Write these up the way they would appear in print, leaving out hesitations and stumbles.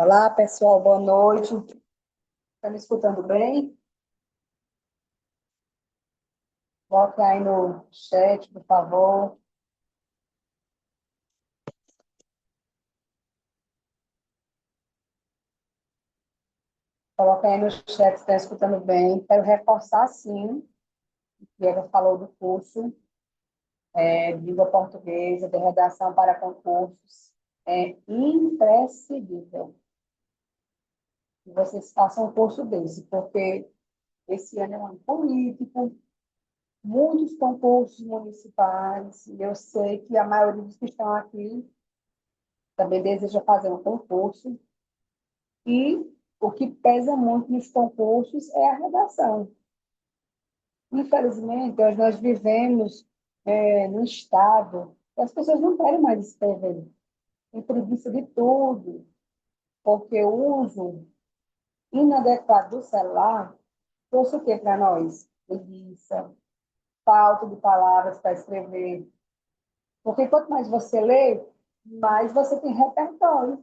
Olá, pessoal, boa noite. Está me escutando bem? Coloque aí no chat, por favor. Coloque aí no chat se está escutando bem. Quero reforçar, sim, o que ela falou do curso de língua portuguesa, de redação para concursos. É imprescindível que vocês façam um curso desse, porque esse ano é um ano político, muitos concursos municipais, e eu sei que a maioria dos que estão aqui também deseja fazer um concurso. E o que pesa muito nos concursos é a redação. Infelizmente, hoje nós vivemos num estado que as pessoas não querem mais escrever. Tem preguiça de tudo, porque o uso inadequado do celular trouxe o quê para nós? Preguiça, falta de palavras para escrever. Porque quanto mais você lê, mais você tem repertório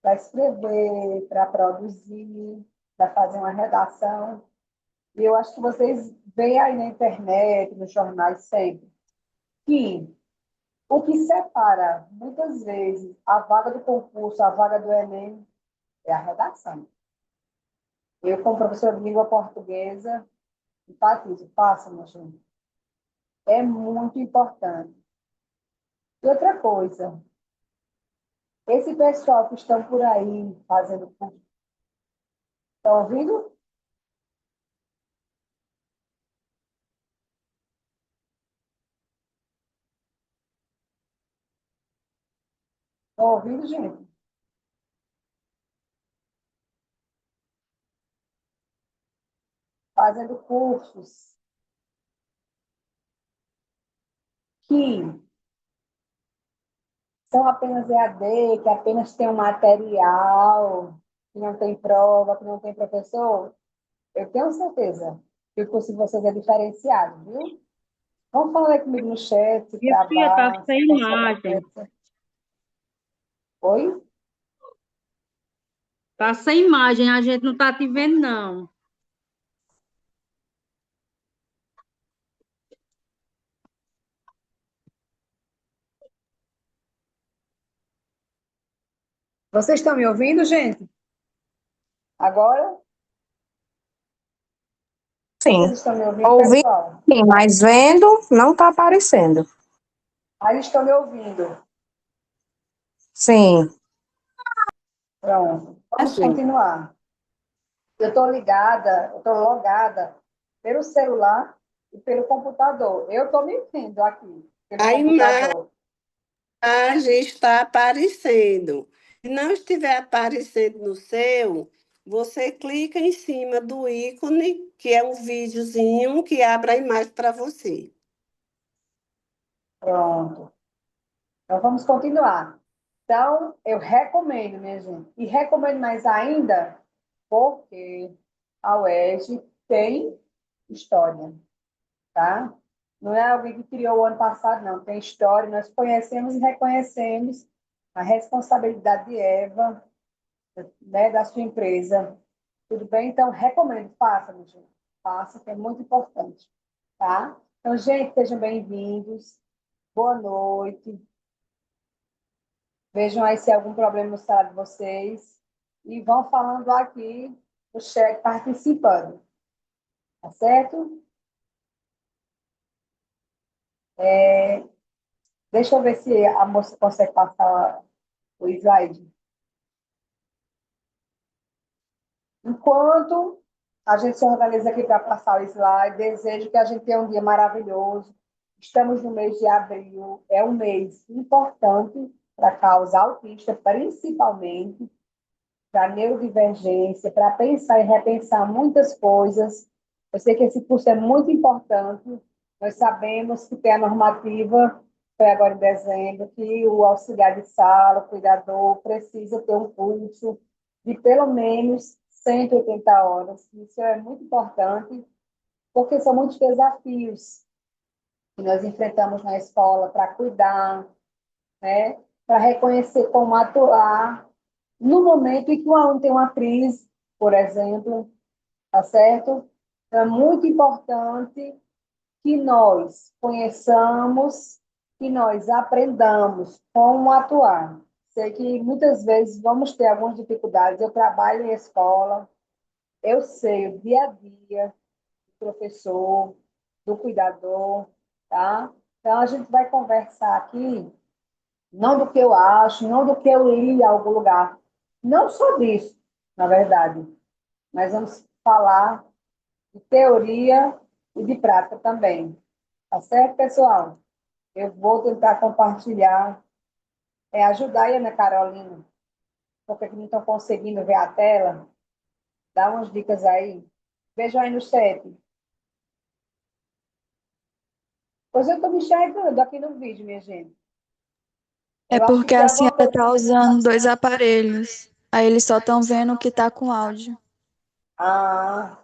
para escrever, para produzir, para fazer uma redação. E eu acho que vocês veem aí na internet, nos jornais sempre, que o que separa, muitas vezes, a vaga do concurso, a vaga do Enem, é a redação. Eu, como professora de língua portuguesa, enfatizo, faça, meu gente. É muito importante. E outra coisa, esse pessoal que estão por aí fazendo curso, estão ouvindo? Estão ouvindo, gente? Fazendo cursos que são apenas EAD, que apenas tem um material, que não tem prova, que não tem professor, eu tenho certeza que o curso de vocês é diferenciado, viu? Vamos falar comigo no chat, se Minha filha tá travar, se sem consegue alguma imagem. coisa. Oi? Tá sem imagem, a gente não tá te vendo, não. Vocês estão me ouvindo, gente? Agora? Vocês Sim, estão me ouvindo, ouvindo pessoal? sim, mas vendo não está aparecendo. Aí estão me ouvindo. Sim, Pronto. Vamos sim. continuar. Eu estou logada pelo celular e pelo computador. Eu estou me vendo aqui, pelo A computador. imagem está aparecendo. Se não estiver aparecendo no seu, você clica em cima do ícone, que é um videozinho que abre a imagem para você. Pronto. Então, vamos continuar. Então, eu recomendo, minha gente. E recomendo mais ainda porque a UERJ tem história, tá? Não é alguém que criou o ano passado, não. Tem história. Nós conhecemos e reconhecemos a responsabilidade de Eva, né, da sua empresa. Tudo bem? Então, recomendo. Faça, minha gente. Faça, que é muito importante, tá? Então, gente, sejam bem-vindos. Boa noite. Vejam aí se há algum problema no celular de vocês. E vão falando aqui no chat, participando. Tá certo? Deixa eu ver se a moça consegue passar o slide. Enquanto a gente se organiza aqui para passar o slide, desejo que a gente tenha um dia maravilhoso. Estamos no mês de abril, é um mês importante para a causa autista, principalmente para neurodivergência, para pensar e repensar muitas coisas. Eu sei que esse curso é muito importante. Nós sabemos que tem a normativa, foi agora em dezembro, que o auxiliar de sala, o cuidador, precisa ter um curso de pelo menos 180 horas. Isso é muito importante, porque são muitos desafios que nós enfrentamos na escola para cuidar, né? Para reconhecer como atuar. no momento em que o aluno tem uma crise, por exemplo, tá certo? Então, é muito importante que nós conheçamos, que nós aprendamos como atuar. Sei que muitas vezes vamos ter algumas dificuldades. Eu trabalho em escola, eu sei o dia a dia do professor, do cuidador, tá? Então, a gente vai conversar aqui, não do que eu acho, não do que eu li em algum lugar, não só disso, na verdade, mas vamos falar de teoria e de prática também. Tá certo, pessoal? Eu vou tentar compartilhar, ajudar aí, Ana Carolina, porque que não estão conseguindo ver a tela. Dá umas dicas aí. Vejam aí no chat. Pois eu estou me enxergando aqui no vídeo, minha gente. É Eu acho que porque tem a alguma senhora coisa. tá usando dois aparelhos. Aí eles só estão vendo o que tá com áudio. Ah,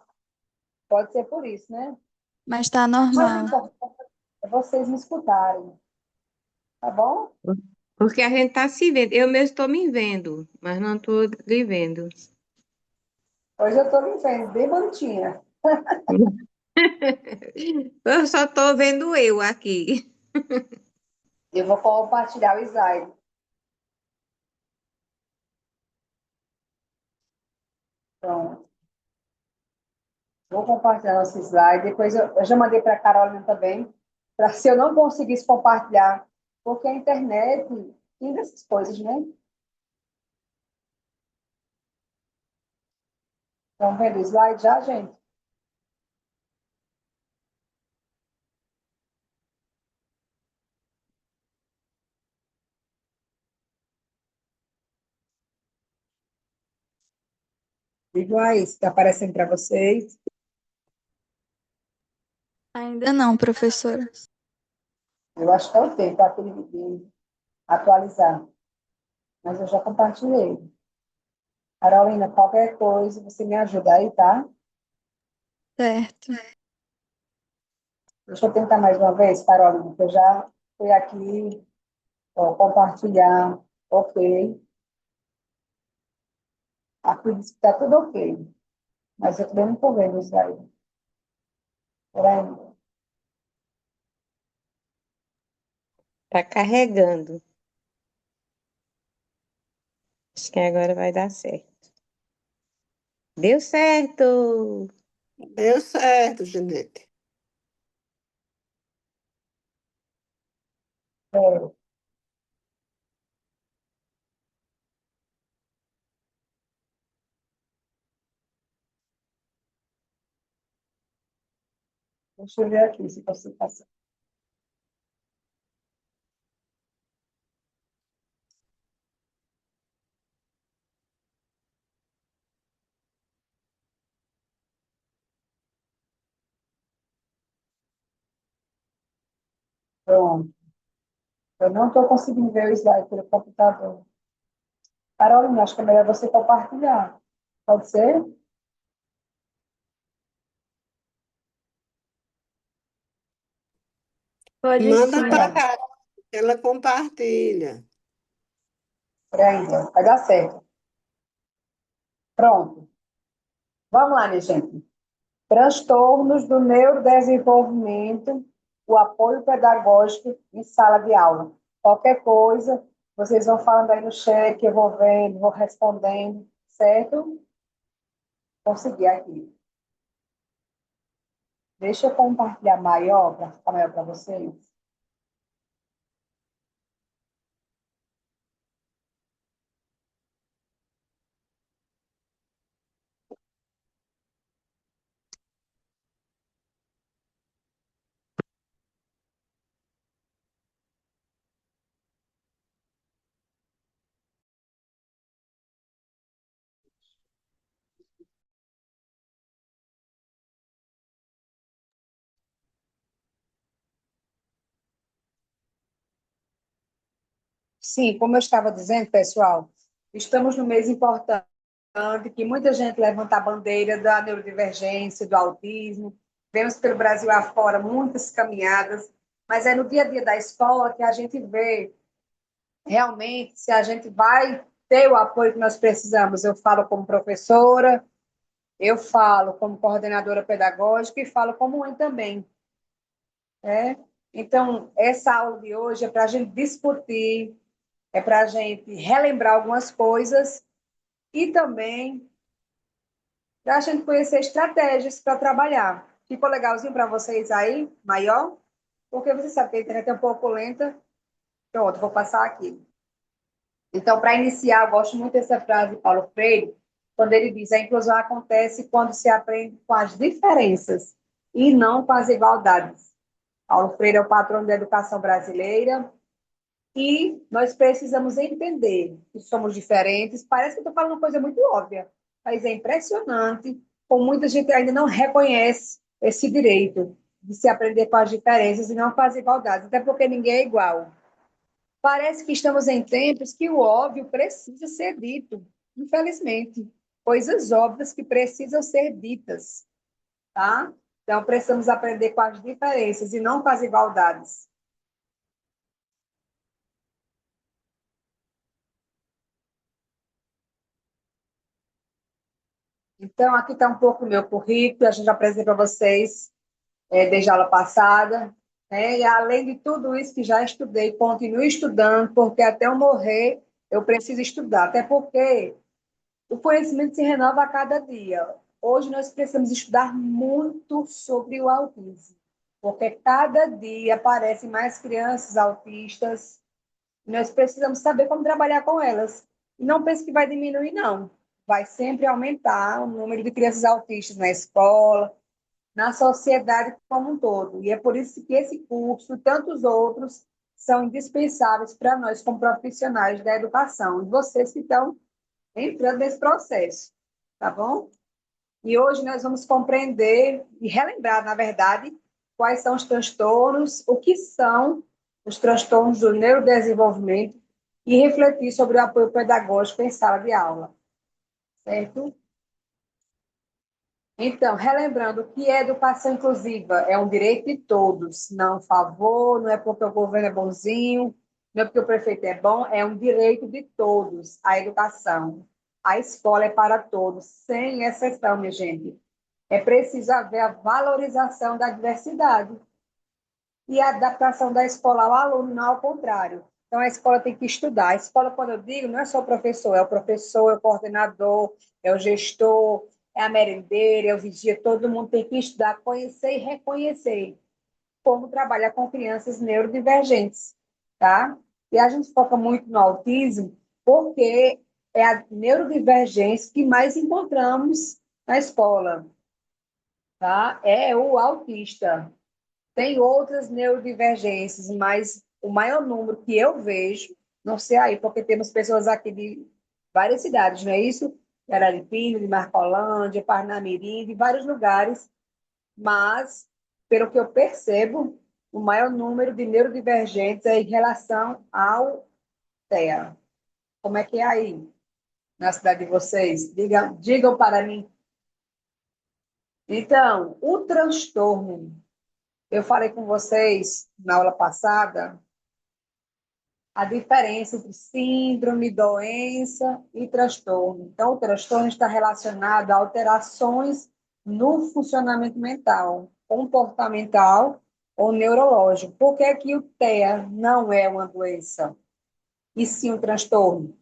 pode ser por isso, né? Mas tá Mas o normal. importante é vocês me escutarem, tá bom? Porque a gente está se vendo. Eu mesmo estou me vendo, mas não estou lhe vendo. Hoje eu estou me vendo bem bonitinha. Eu só estou vendo eu aqui. Eu vou compartilhar o slide. Pronto. Vou compartilhar nosso slide. Depois eu já mandei para a Carolina também, para se eu não conseguisse compartilhar, porque a internet tem dessas coisas, né? Estão vendo o slide já, gente? Digam aí se está aparecendo para vocês. Ainda não, professora. Eu acho que é o tempo para aquele vídeo atualizar, mas eu já compartilhei. Carolina, qualquer coisa, você me ajuda aí, tá? Certo. Deixa eu tentar mais uma vez, Carolina, que eu já fui aqui, ó, compartilhar, ok. Aqui diz que está tudo ok, mas eu também não estou vendo o slide. Peraí. Está carregando. Acho que agora vai dar certo. Deu certo! Deu certo, Janete. É, deixa eu ver aqui se você passa. Pronto. Eu não estou conseguindo ver o slide pelo computador. Carolina, acho que é melhor você compartilhar. Pode ser? Pode Manda sim. para Peraí, cá, ela compartilha. peraí, vai dar certo. Pronto. Vamos lá, minha gente. Transtornos do neurodesenvolvimento, o apoio pedagógico em sala de aula. Qualquer coisa, vocês vão falando aí no chat, que eu vou vendo, vou respondendo, certo? Consegui aqui. Deixa eu compartilhar maior, para ficar maior para vocês. Sim, como eu estava dizendo, pessoal, estamos no mês importante que muita gente levanta a bandeira da neurodivergência, do autismo. Vemos pelo Brasil afora muitas caminhadas, mas é no dia a dia da escola que a gente vê realmente se a gente vai ter o apoio que nós precisamos. Eu falo como professora, eu falo como coordenadora pedagógica e falo como mãe também, né? Então, essa aula de hoje é para a gente discutir, é para a gente relembrar algumas coisas e também para a gente conhecer estratégias para trabalhar. Ficou legalzinho para vocês aí, maior? Porque você sabe que a internet é um pouco lenta. Pronto, vou passar aqui. Então, para iniciar, eu gosto muito dessa frase de Paulo Freire, quando ele diz: a inclusão acontece quando se aprende com as diferenças e não com as igualdades. Paulo Freire é o patrono da educação brasileira e nós precisamos entender que somos diferentes. Parece que eu estou falando uma coisa muito óbvia, mas é impressionante como muita gente ainda não reconhece esse direito de se aprender com as diferenças e não com as igualdades, até porque ninguém é igual. Parece que estamos em tempos que o óbvio precisa ser dito, infelizmente. Coisas óbvias que precisam ser ditas, tá? Então, precisamos aprender com as diferenças e não com as igualdades. Então, aqui está um pouco o meu currículo, a gente já apresentei para vocês desde a aula passada, né? E além de tudo isso que já estudei, continuo estudando, porque até eu morrer eu preciso estudar, até porque o conhecimento se renova a cada dia. Hoje nós precisamos estudar muito sobre o autismo, porque cada dia aparecem mais crianças autistas e nós precisamos saber como trabalhar com elas. E não pense que vai diminuir, não. Vai sempre aumentar o número de crianças autistas na escola, na sociedade como um todo. E é por isso que esse curso e tantos outros são indispensáveis para nós, como profissionais da educação. E vocês que estão entrando nesse processo, tá bom? E hoje nós vamos compreender e relembrar, na verdade, quais são os transtornos, o que são os transtornos do neurodesenvolvimento e refletir sobre o apoio pedagógico em sala de aula, certo? Então, relembrando que a educação inclusiva é um direito de todos, não um favor, não é porque o governo é bonzinho, não é porque o prefeito é bom, é um direito de todos a educação. A escola é para todos, sem exceção, minha gente. É preciso haver a valorização da diversidade e a adaptação da escola ao aluno, não ao contrário. Então, a escola tem que estudar. A escola, quando eu digo, não é só o professor, é o professor, é o coordenador, é o gestor, é a merendeira, é o vigia, todo mundo tem que estudar, conhecer e reconhecer como trabalhar com crianças neurodivergentes, tá? E a gente foca muito no autismo porque é a neurodivergência que mais encontramos na escola, tá? É o autista. Tem outras neurodivergências, mas o maior número que eu vejo, não sei aí, porque temos pessoas aqui de várias cidades, não é isso? De Araripina, de Marcolândia, Parnamirim, de vários lugares, mas, pelo que eu percebo, o maior número de neurodivergentes é em relação ao TEA. Como é que é aí, na cidade de vocês? Digam para mim. Então, o transtorno, eu falei com vocês na aula passada, a diferença entre síndrome, doença e transtorno. Então, o transtorno está relacionado a alterações no funcionamento mental, comportamental ou neurológico. Por que que o TEA não é uma doença, e sim um transtorno?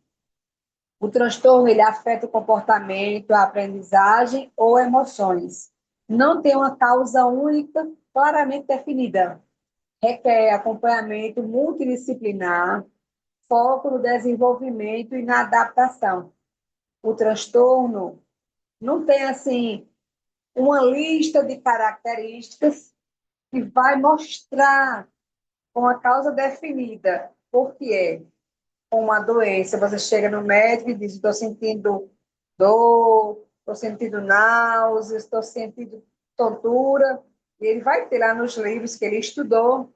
O transtorno ele afeta o comportamento, a aprendizagem ou emoções. Não tem uma causa única claramente definida. Requer acompanhamento multidisciplinar, foco no desenvolvimento e na adaptação. O transtorno não tem, assim, uma lista de características que vai mostrar com a causa definida por que é uma doença. Você chega no médico e diz: estou sentindo dor, estou sentindo náuseas, estou sentindo tontura. E ele vai ter lá nos livros que ele estudou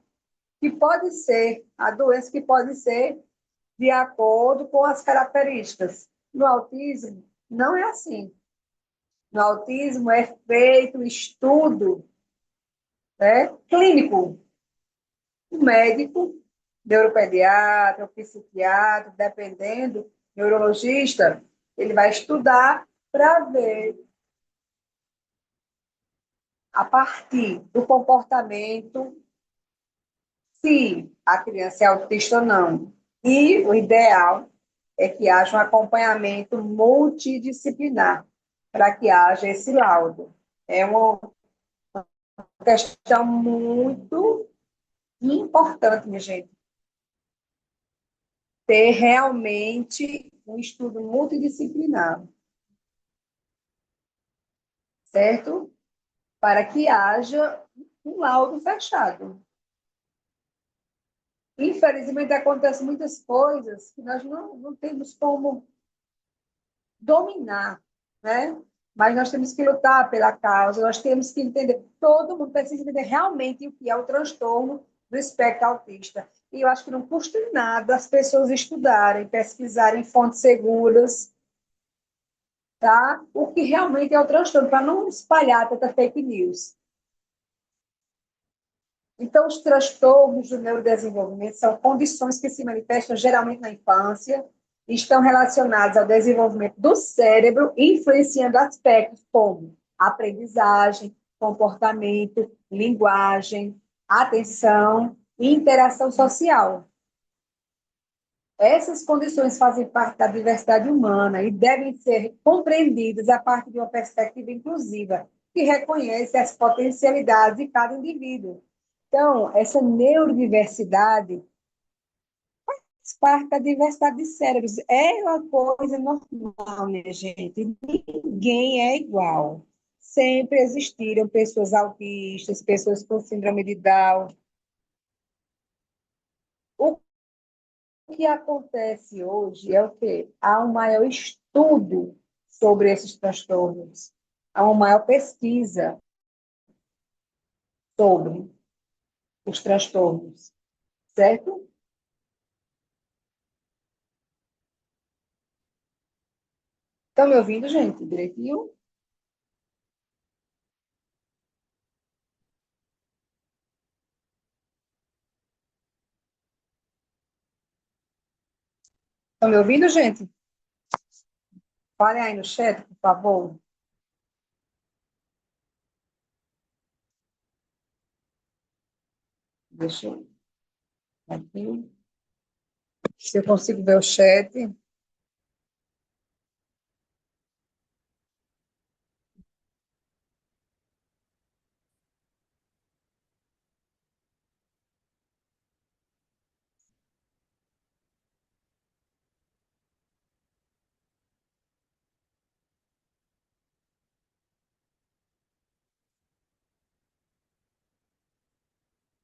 que pode ser a doença que pode ser de acordo com as características. No autismo, não é assim. No autismo é feito estudo, né, clínico. O médico, neuropediatra, o psiquiatra, dependendo, neurologista, ele vai estudar para ver, a partir do comportamento, se a criança é autista ou não. E o ideal é que haja um acompanhamento multidisciplinar para que haja esse laudo. É uma questão muito importante, minha gente, ter realmente um estudo multidisciplinar, certo? Para que haja um laudo fechado. Infelizmente, acontecem muitas coisas que nós não temos como dominar, né? Mas nós temos que lutar pela causa, nós temos que entender, todo mundo precisa entender realmente o que é o transtorno do espectro autista. E eu acho que não custa nada as pessoas estudarem, pesquisarem fontes seguras, tá? O que realmente é o transtorno, para não espalhar tanta fake news. Então, os transtornos do neurodesenvolvimento são condições que se manifestam geralmente na infância e estão relacionadas ao desenvolvimento do cérebro, influenciando aspectos como aprendizagem, comportamento, linguagem, atenção e interação social. Essas condições fazem parte da diversidade humana e devem ser compreendidas a partir de uma perspectiva inclusiva, que reconhece as potencialidades de cada indivíduo. Então, essa neurodiversidade faz parte da diversidade de cérebros. É uma coisa normal, minha gente. Ninguém é igual. Sempre existiram pessoas autistas, pessoas com síndrome de Down. O que acontece hoje é o quê? Há um maior estudo sobre esses transtornos. Há uma maior pesquisa sobre os transtornos, certo? Estão me ouvindo, gente, direitinho? Estão me ouvindo, gente? Falem aí no chat, por favor. Deixa eu aqui. Se eu consigo ver o chat.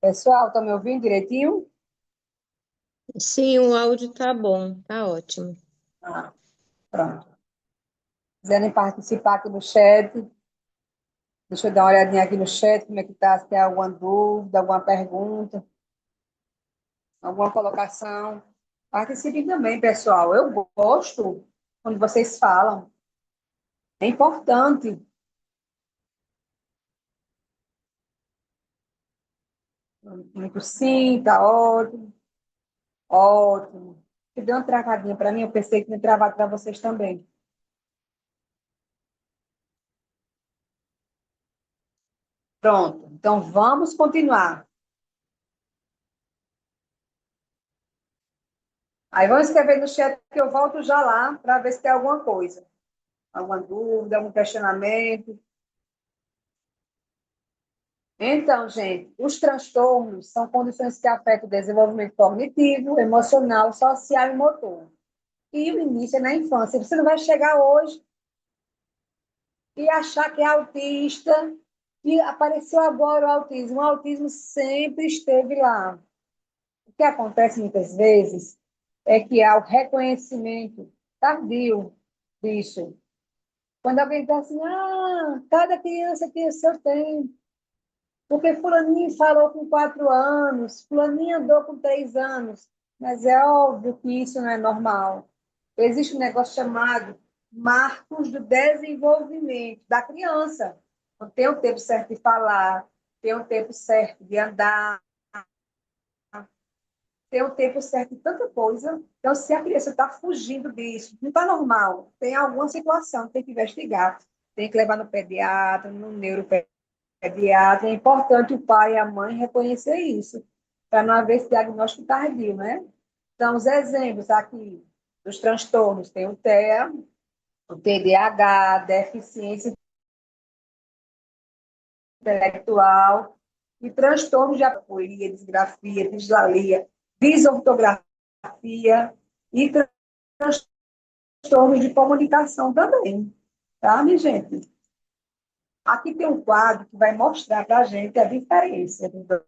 Pessoal, estão me ouvindo direitinho? Sim, o áudio tá bom, tá ótimo. Ah, pronto. Quiserem participar aqui no chat, deixa eu dar uma olhadinha aqui no chat, como é que está, se tem alguma dúvida, alguma pergunta, alguma colocação. Participem também, pessoal. Eu gosto quando vocês falam. É importante. Muito sim, tá ótimo. Ótimo. Se deu uma travadinha para mim, eu pensei que ia travar para vocês também. Pronto. Então, vamos continuar. Aí vão escrever no chat que eu volto já lá para ver se tem alguma coisa. Alguma dúvida, algum questionamento. Então, gente, os transtornos são condições que afetam o desenvolvimento cognitivo, emocional, social e motor. E o início é na infância. Você não vai chegar hoje e achar que é autista e apareceu agora o autismo. O autismo sempre esteve lá. O que acontece muitas vezes é que há o reconhecimento tardio disso. Quando alguém está assim, cada criança tem o seu tempo. Porque fulaninho falou com 4 anos, fulaninho andou com 3 anos. Mas é óbvio que isso não é normal. Existe um negócio chamado marcos do desenvolvimento da criança. Não tem o tempo certo de falar, tem o tempo certo de andar, tem o tempo certo de tanta coisa. Então, se a criança está fugindo disso, não está normal, tem alguma situação, tem que investigar, tem que levar no pediatra, no neuropediatra. É importante o pai e a mãe reconhecer isso, para não haver esse diagnóstico tardio, né? Então, os exemplos aqui dos transtornos, tem o TEA, o TDAH, deficiência intelectual e transtornos de aporia, disgrafia, dislalia, disortografia e transtornos de comunicação também, tá, minha gente? Aqui tem um quadro que vai mostrar para a gente a diferença entre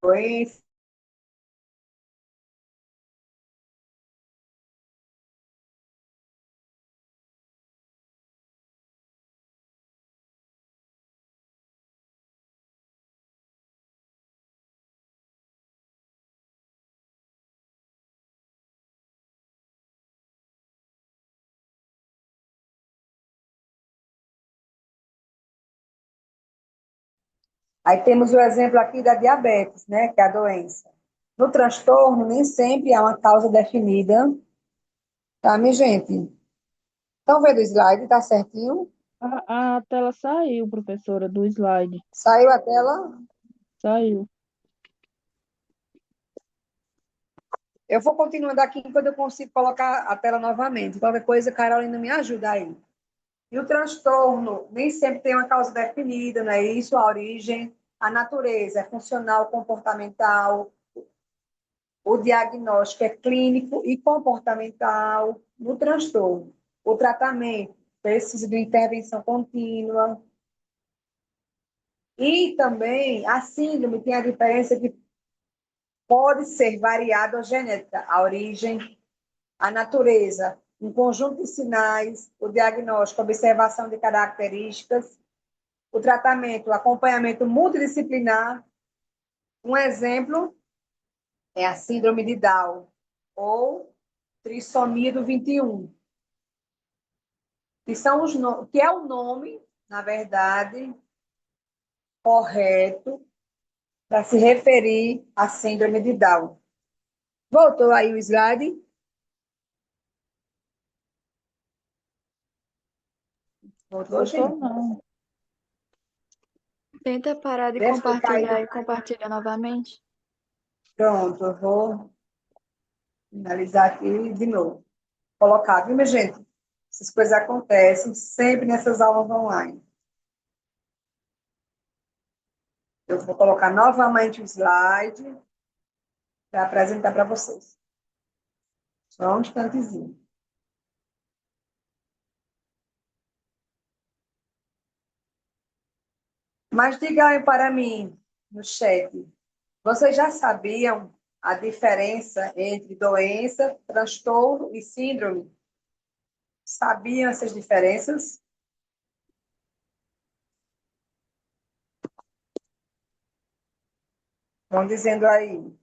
doença. Aí temos o exemplo aqui da diabetes, né, que é a doença. No transtorno, nem sempre há uma causa definida, tá, minha gente? Estão vendo o slide? Tá certinho? A tela saiu, professora, do slide. Saiu a tela? Saiu. Eu vou continuando aqui enquanto eu consigo colocar a tela novamente. Qualquer coisa, Carolina, me ajuda aí. E o transtorno nem sempre tem uma causa definida, não é isso? A origem, a natureza é funcional, comportamental, o diagnóstico é clínico e comportamental no transtorno. O tratamento precisa de intervenção contínua. E também a síndrome tem a diferença que pode ser variada ou genética, a origem, a natureza, um conjunto de sinais, o diagnóstico, observação de características, o tratamento, o acompanhamento multidisciplinar. Um exemplo é a síndrome de Down ou trissomia do 21, que, são que é o nome, na verdade, correto para se referir à síndrome de Down. Voltou aí o slide? Voltou, Voltou, gente? não. Tenta parar de Deve ficar aí. compartilhar e compartilha novamente. Pronto, eu vou finalizar aqui de novo. Colocar, viu, minha gente? Essas coisas acontecem sempre nessas aulas online. Eu vou colocar novamente o slide para apresentar para vocês. Só um instantezinho. Mas digam aí para mim, no chat, vocês já sabiam a diferença entre doença, transtorno e síndrome? Sabiam essas diferenças? Vão dizendo aí.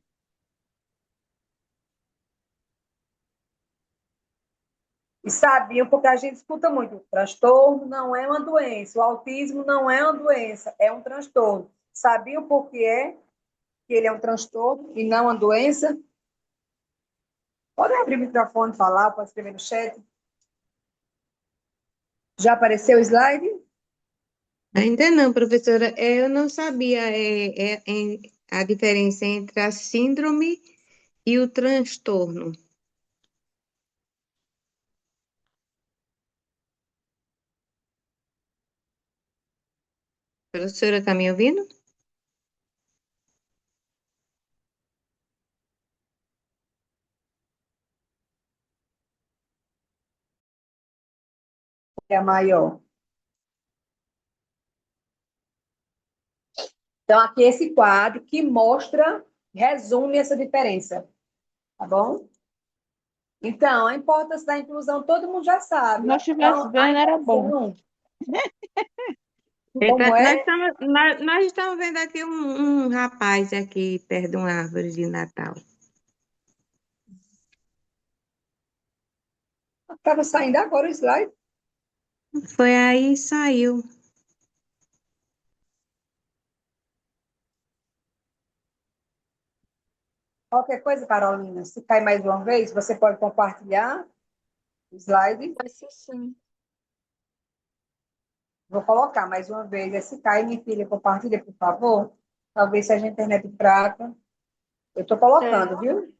E sabiam, porque a gente escuta muito, o transtorno não é uma doença, o autismo não é uma doença, é um transtorno. Sabiam por que é que ele é um transtorno e não uma doença? Pode abrir o microfone e falar, pode escrever no chat. Já apareceu o slide? Ainda não, professora. Eu não sabia a diferença entre a síndrome e o transtorno. A professora está me ouvindo? É a maior. Então, aqui é esse quadro que mostra, resume essa diferença. Tá bom? Então, a importância da inclusão, todo mundo já Se sabe. nós estivéssemos Então, a vendo, era bom. inclusão, Então, como é? nós estamos vendo aqui um rapaz aqui perto de uma árvore de Natal. Estava saindo agora o slide. Foi aí e saiu. Qualquer coisa, Carolina, se cai mais uma vez, você pode compartilhar o slide. Vai ser sim. Vou colocar mais uma vez. Se cai, minha filha, compartilha, por favor. Talvez seja a internet fraca. Eu estou colocando, Certo. viu?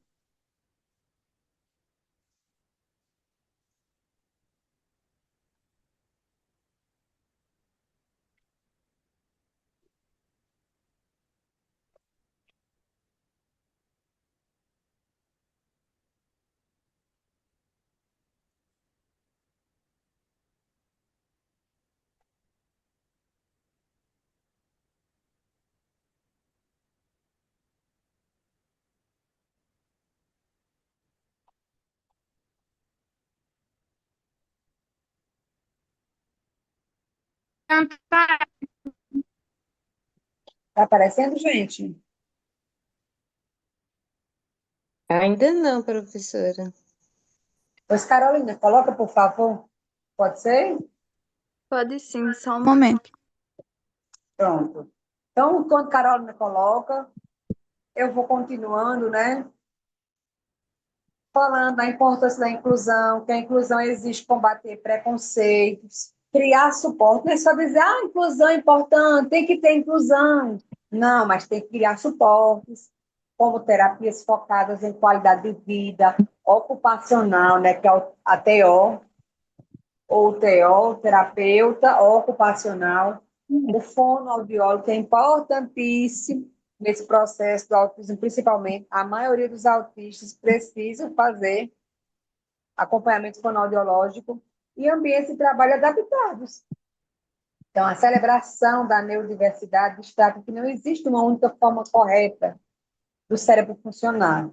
Está aparecendo, gente? Ainda não, professora. Pois, Carolina, coloca, por favor. Pode ser? Pode sim, só um momento. Pronto. Então, enquanto Carolina coloca, eu vou continuando, né? Falando da importância da inclusão, que a inclusão exige combater preconceitos, criar suporte. Não é só dizer, inclusão é importante, tem que ter inclusão. Não, mas tem que criar suportes, como terapias focadas em qualidade de vida ocupacional, né, que é a TO, ou TO, terapeuta ocupacional. O fonoaudiólogo, que é importantíssimo nesse processo do autismo, principalmente, a maioria dos autistas precisam fazer acompanhamento fonoaudiológico e ambientes de trabalho adaptados. Então, a celebração da neurodiversidade destaca que não existe uma única forma correta do cérebro funcionar.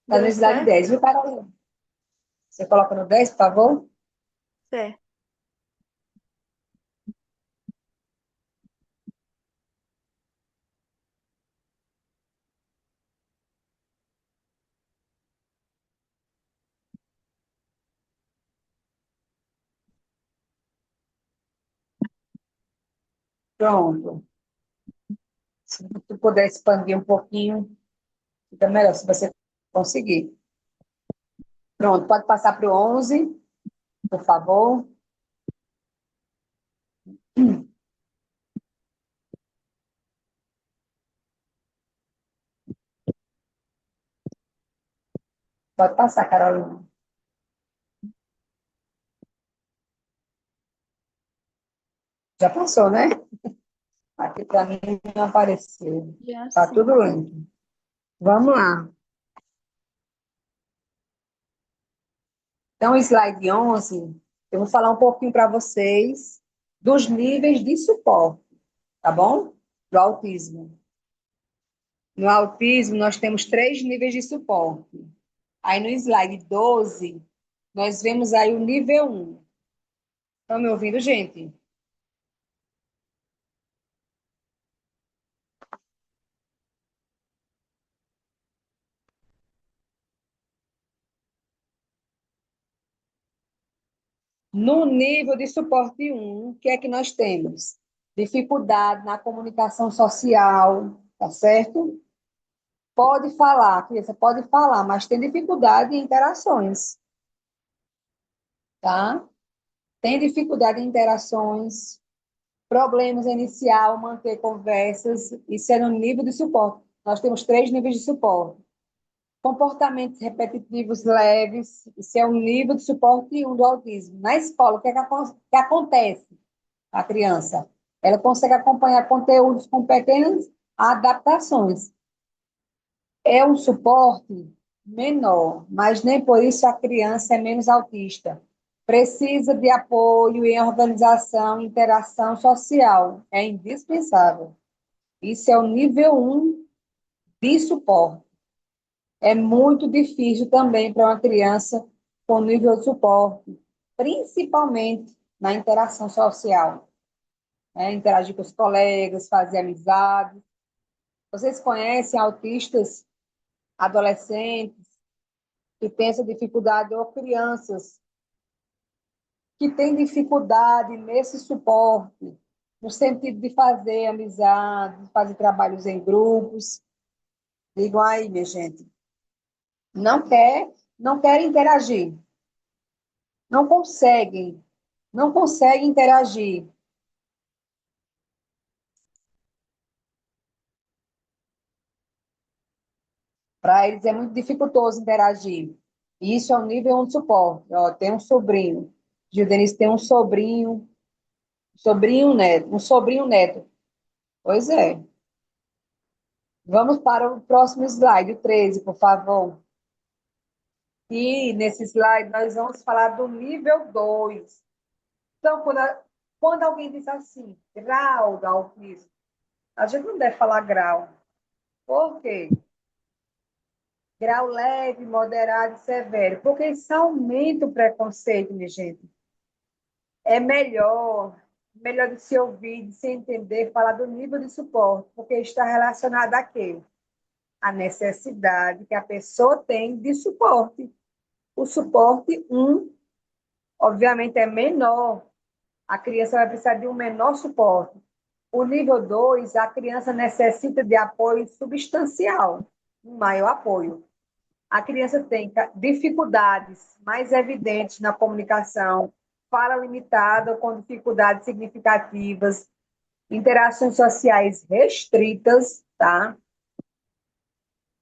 Está no Deu slide certo? 10, viu, Carolina? Você coloca no 10, por favor? Certo. Pronto. Se tu puder expandir um pouquinho, fica melhor, se você conseguir. Pronto, pode passar para o 11, por favor. Pode passar, Carolina. Já passou, né? Aqui para mim não apareceu. Já Está sim. tudo lento. Vamos lá. Então, slide 11, eu vou falar um pouquinho para vocês dos níveis de suporte, tá bom? Do autismo. No autismo, nós temos 3 níveis de suporte. Aí, no slide 12, nós vemos aí o nível 1. Estão me ouvindo, gente? No nível de suporte 1, o que é que nós temos? Dificuldade na comunicação social, tá certo? Pode falar, criança, pode falar, mas tem dificuldade em interações, tá? Tem dificuldade em interações, problemas inicial, manter conversas, isso é no nível de suporte. Nós temos 3 níveis de suporte. Comportamentos repetitivos leves, isso é o nível de suporte 1 do autismo. Na escola, o que, que acontece? A criança, ela consegue acompanhar conteúdos com pequenas adaptações. É um suporte menor, mas nem por isso a criança é menos autista. Precisa de apoio em organização, interação social. É indispensável. Isso é o nível 1 de suporte. É muito difícil também para uma criança com nível de suporte, principalmente na interação social, né? Interagir com os colegas, fazer amizades. Vocês conhecem autistas adolescentes que têm essa dificuldade ou crianças que têm dificuldade nesse suporte, no sentido de fazer amizade, de fazer trabalhos em grupos. Digam aí, minha gente. Não querem interagir. Não conseguem. Não conseguem interagir. Para eles é muito dificultoso interagir. Isso é o nível 1 de suporte. Ó, tem um sobrinho. Gil Denise tem um sobrinho neto. Pois é. Vamos para o próximo slide, o 13, por favor. E nesse slide nós vamos falar do nível 2. Então, quando alguém diz assim, grau do autismo, a gente não deve falar grau. Por quê? Grau leve, moderado e severo. Porque isso aumenta o preconceito, minha gente. É melhor de se ouvir, de se entender, falar do nível de suporte, porque está relacionado a quê? A necessidade que a pessoa tem de suporte. O suporte 1, obviamente, é menor. A criança vai precisar de um menor suporte. O nível 2, a criança necessita de apoio substancial, um maior apoio. A criança tem dificuldades mais evidentes na comunicação, fala limitada com dificuldades significativas, interações sociais restritas, tá?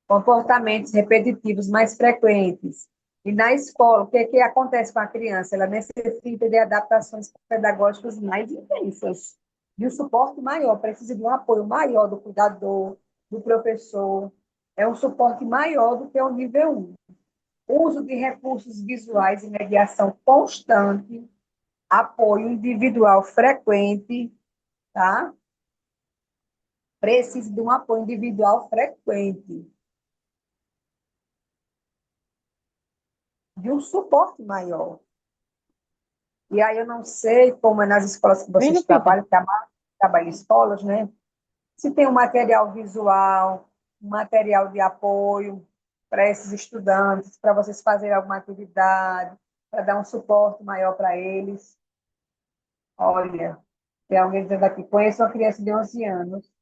Comportamentos repetitivos mais frequentes. E na escola, o que acontece com a criança? Ela necessita de adaptações pedagógicas mais intensas, de um suporte maior, precisa de um apoio maior do cuidador, do professor. É um suporte maior do que o nível 1. Uso de recursos visuais e mediação constante, apoio individual frequente, tá? Precisa de um apoio individual frequente, de um suporte maior. E aí eu não sei como é nas escolas que Vem, vocês Lupita. trabalham em escolas, né? Se tem um material visual, um material de apoio para esses estudantes, para vocês fazerem alguma atividade, para dar um suporte maior para eles. Olha, tem alguém dizendo aqui, conheço uma criança de 11 anos,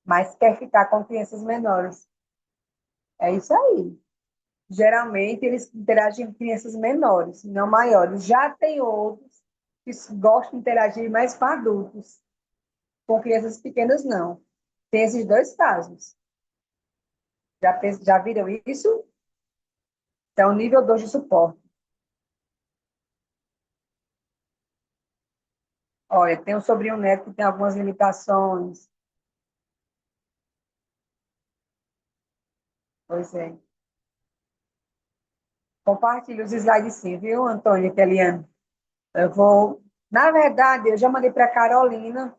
mas quer ficar com crianças menores. É isso aí. Geralmente, eles interagem com crianças menores, não maiores. Já tem outros que gostam de interagir mais com adultos. Com crianças pequenas, não. Tem esses dois casos. Já viram isso? Então, nível 2 de suporte. Olha, tem um sobrinho neto que tem algumas limitações. Pois é. Compartilhe os slides sim, viu, Antônio e Keliane? Eu vou... Na verdade, eu já mandei para a Carolina,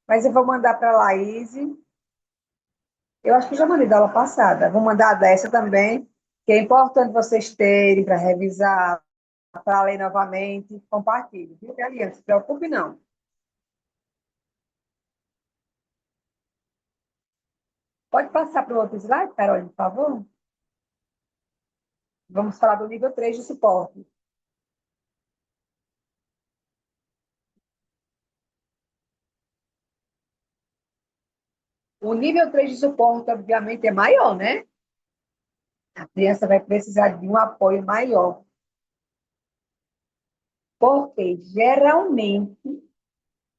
mas eu vou mandar para a Laís. Eu acho que já mandei da aula passada. Vou mandar dessa também, que é importante vocês terem para revisar, para ler novamente. Compartilhe, viu, Keliane? Não se preocupe, não. Pode passar para o outro slide, Carolina, por favor? Vamos falar do nível 3 de suporte. O nível 3 de suporte, obviamente, é maior, né? A criança vai precisar de um apoio maior. Porque, geralmente,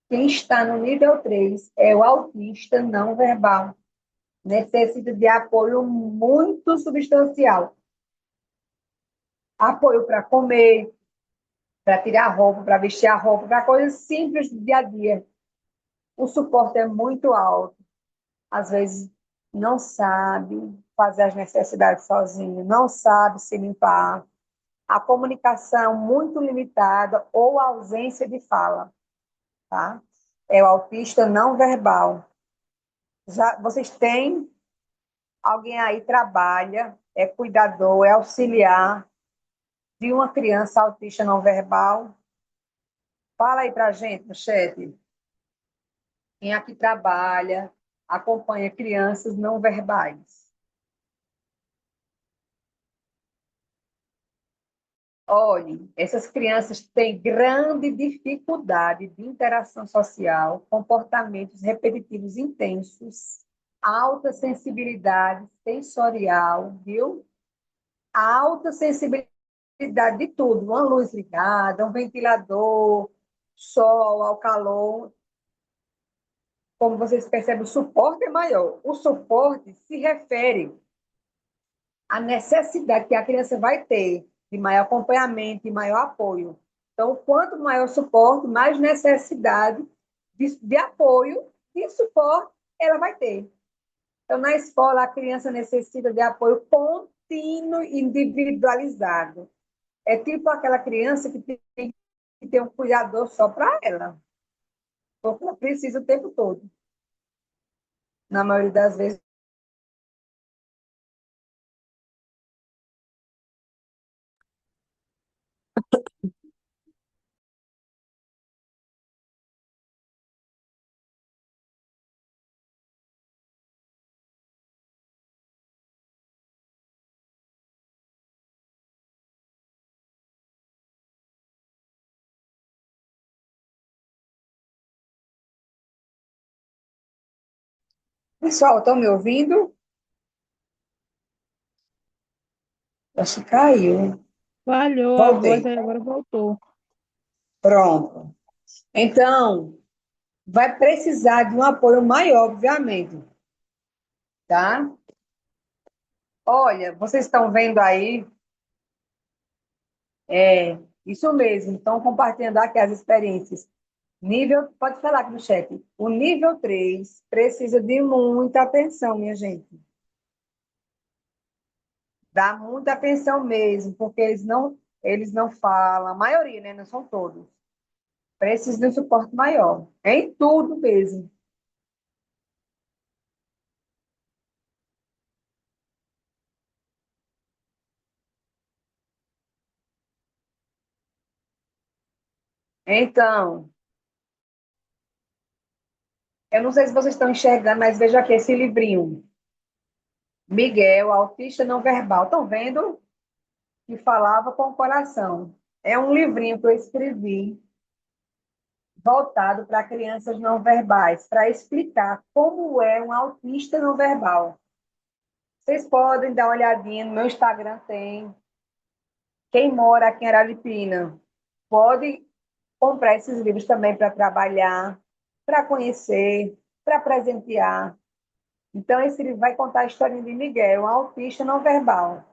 quem está no nível 3 é o autista não verbal. Necessita de apoio muito substancial. Apoio para comer, para tirar a roupa, para vestir a roupa, para coisas simples do dia a dia. O suporte é muito alto. Às vezes não sabe fazer as necessidades sozinho, não sabe se limpar. A comunicação muito limitada ou ausência de fala, tá? É o autista não verbal. Já, vocês têm alguém aí trabalha, é cuidador, é auxiliar de uma criança autista não verbal? Fala aí para a gente no chat. Quem aqui trabalha, acompanha crianças não verbais? Olhe, essas crianças têm grande dificuldade de interação social, comportamentos repetitivos intensos, alta sensibilidade sensorial, viu? Alta sensibilidade de tudo, uma luz ligada, um ventilador, sol, ao calor. Como vocês percebem, o suporte é maior. O suporte se refere à necessidade que a criança vai ter de maior acompanhamento e maior apoio. Então, quanto maior o suporte, mais necessidade de apoio e suporte ela vai ter. Então, na escola, a criança necessita de apoio contínuo e individualizado. É tipo aquela criança que tem que ter um cuidador só para ela, porque ela precisa o tempo todo. Na maioria das vezes. Pessoal, estão me ouvindo? Acho que caiu. Falhou a voz, Voltei. aí agora voltou. Pronto. Então, vai precisar de um apoio maior, obviamente, tá? Olha, vocês estão vendo aí? É, isso mesmo. Estão compartilhando aqui as experiências. Nível, pode falar aqui no chat. O nível 3 precisa de muita atenção, minha gente. Dá muita atenção mesmo, porque eles não falam, a maioria, né? Não são todos. Precisa de um suporte maior. Em tudo mesmo. Então, eu não sei se vocês estão enxergando, mas veja aqui esse livrinho. Miguel, autista não verbal. Estão vendo? Que falava com o coração. É um livrinho que eu escrevi voltado para crianças não verbais, para explicar como é um autista não verbal. Vocês podem dar uma olhadinha no meu Instagram, tem. Quem mora aqui em Araripina pode comprar esses livros também para trabalhar, para conhecer, para presentear. Então, esse livro vai contar a história de Miguel, um autista não verbal,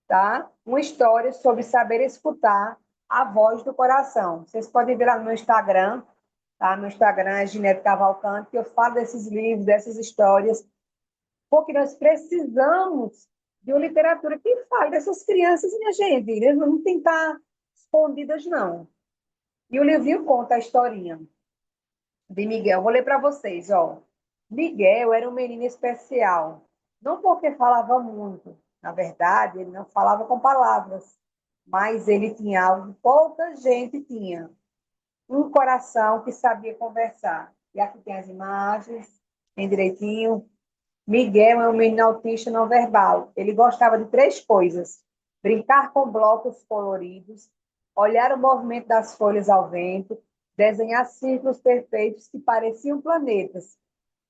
tá? Uma história sobre saber escutar a voz do coração. Vocês podem ver lá no meu Instagram, tá? Meu Instagram é Ginete Cavalcante, que eu falo desses livros, dessas histórias, porque nós precisamos de uma literatura que fale dessas crianças, minha gente. Eles não têm que estar escondidas, não. E o livrinho conta a historinha de Miguel. Vou ler para vocês, ó. Miguel era um menino especial, não porque falava muito. Na verdade, ele não falava com palavras, mas ele tinha algo que pouca gente tinha. Um coração que sabia conversar. E aqui tem as imagens, tem direitinho. Miguel é um menino autista não verbal. Ele gostava de três coisas: brincar com blocos coloridos, olhar o movimento das folhas ao vento, desenhar círculos perfeitos que pareciam planetas.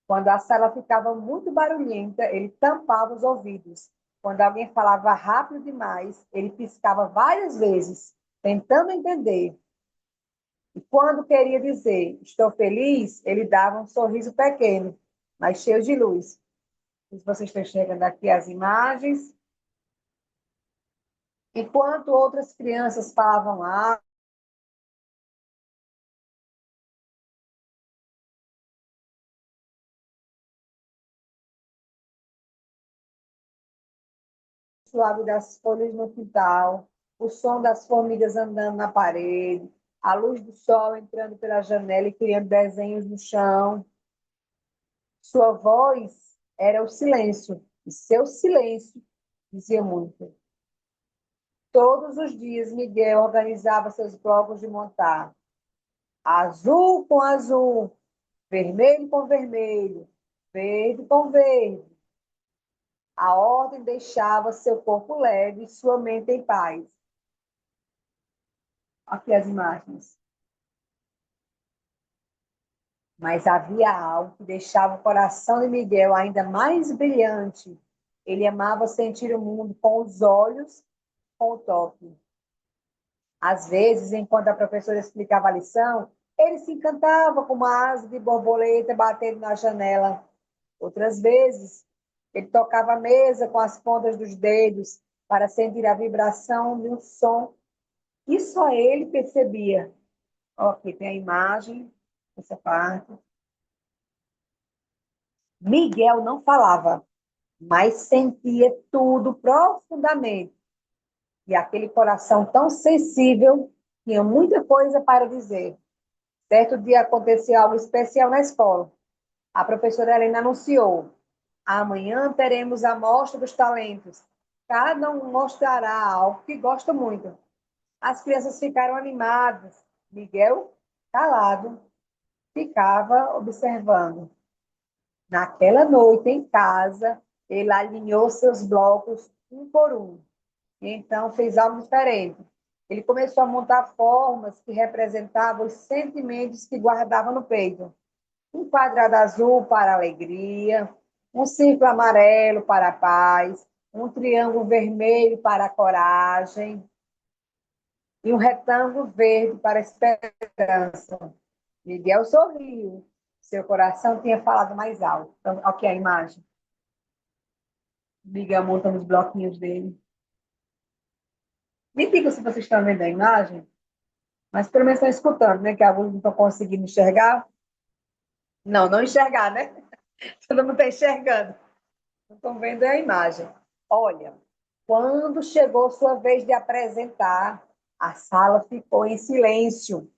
Quando a sala ficava muito barulhenta, ele tampava os ouvidos. Quando alguém falava rápido demais, ele piscava várias vezes, tentando entender. E quando queria dizer estou feliz, ele dava um sorriso pequeno, mas cheio de luz. Se vocês estão enxergando aqui as imagens. Enquanto outras crianças falavam suave das folhas no quintal, o som das formigas andando na parede, a luz do sol entrando pela janela e criando desenhos no chão. Sua voz era o silêncio, e seu silêncio dizia muito. Todos os dias, Miguel organizava seus blocos de montar. Azul com azul, vermelho com vermelho, verde com verde. A ordem deixava seu corpo leve e sua mente em paz. Aqui as imagens. Mas havia algo que deixava o coração de Miguel ainda mais brilhante. Ele amava sentir o mundo com os olhos, com o toque. Às vezes, enquanto a professora explicava a lição, ele se encantava com uma asa de borboleta batendo na janela. Outras vezes, ele tocava a mesa com as pontas dos dedos para sentir a vibração de um som que só ele percebia. Aqui tem a imagem, essa parte. Miguel não falava, mas sentia tudo profundamente. E aquele coração tão sensível tinha muita coisa para dizer. Certo dia aconteceu algo especial na escola. A professora Helena anunciou: amanhã teremos a mostra dos talentos. Cada um mostrará algo que gosta muito. As crianças ficaram animadas. Miguel, calado, ficava observando. Naquela noite, em casa, ele alinhou seus blocos um por um. E então fez algo diferente. Ele começou a montar formas que representavam os sentimentos que guardava no peito. Um quadrado azul para a alegria, um círculo amarelo para a paz, um triângulo vermelho para a coragem e um retângulo verde para a esperança. Miguel sorriu. Seu coração tinha falado mais alto. Então, aqui a imagem. Miguel montando os bloquinhos dele. Me diga se vocês estão vendo a imagem, mas pelo menos estão escutando, né? Que alguns não estão conseguindo enxergar. Não, não enxergar, né? Todo mundo está enxergando. Não estão vendo a imagem. Olha, quando chegou sua vez de apresentar, a sala ficou em silêncio.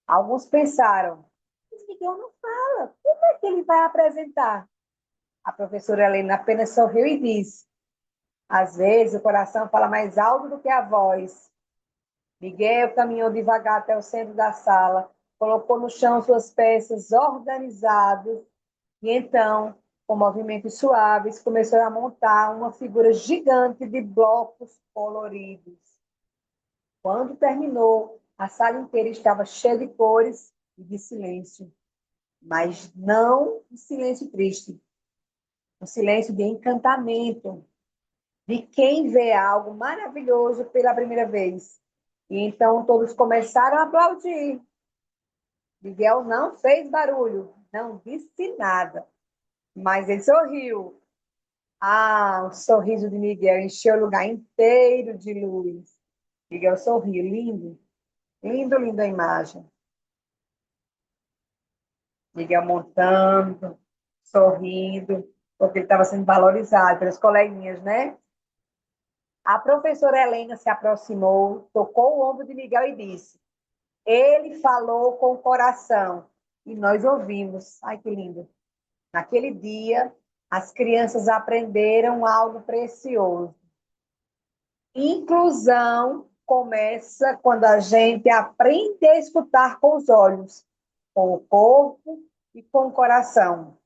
Alguns pensaram, mas Miguel não fala, como é que ele vai apresentar? A professora Helena apenas sorriu e disse, às vezes o coração fala mais alto do que a voz. Miguel caminhou devagar até o centro da sala, colocou no chão suas peças organizadas e então, com movimentos suaves, começou a montar uma figura gigante de blocos coloridos. Quando terminou, a sala inteira estava cheia de cores e de silêncio, mas não um silêncio triste, um silêncio de encantamento, de quem vê algo maravilhoso pela primeira vez. E então todos começaram a aplaudir. Miguel não fez barulho, não disse nada, mas ele sorriu. Ah, o sorriso de Miguel encheu o lugar inteiro de luz. Miguel sorriu, lindo, lindo, linda a imagem. Miguel montando, sorrindo, porque ele estava sendo valorizado pelas coleguinhas, né? A professora Helena se aproximou, tocou o ombro de Miguel e disse: ele falou com o coração e nós ouvimos. Ai, que lindo. Naquele dia, as crianças aprenderam algo precioso. Inclusão começa quando a gente aprende a escutar com os olhos, com o corpo e com o coração.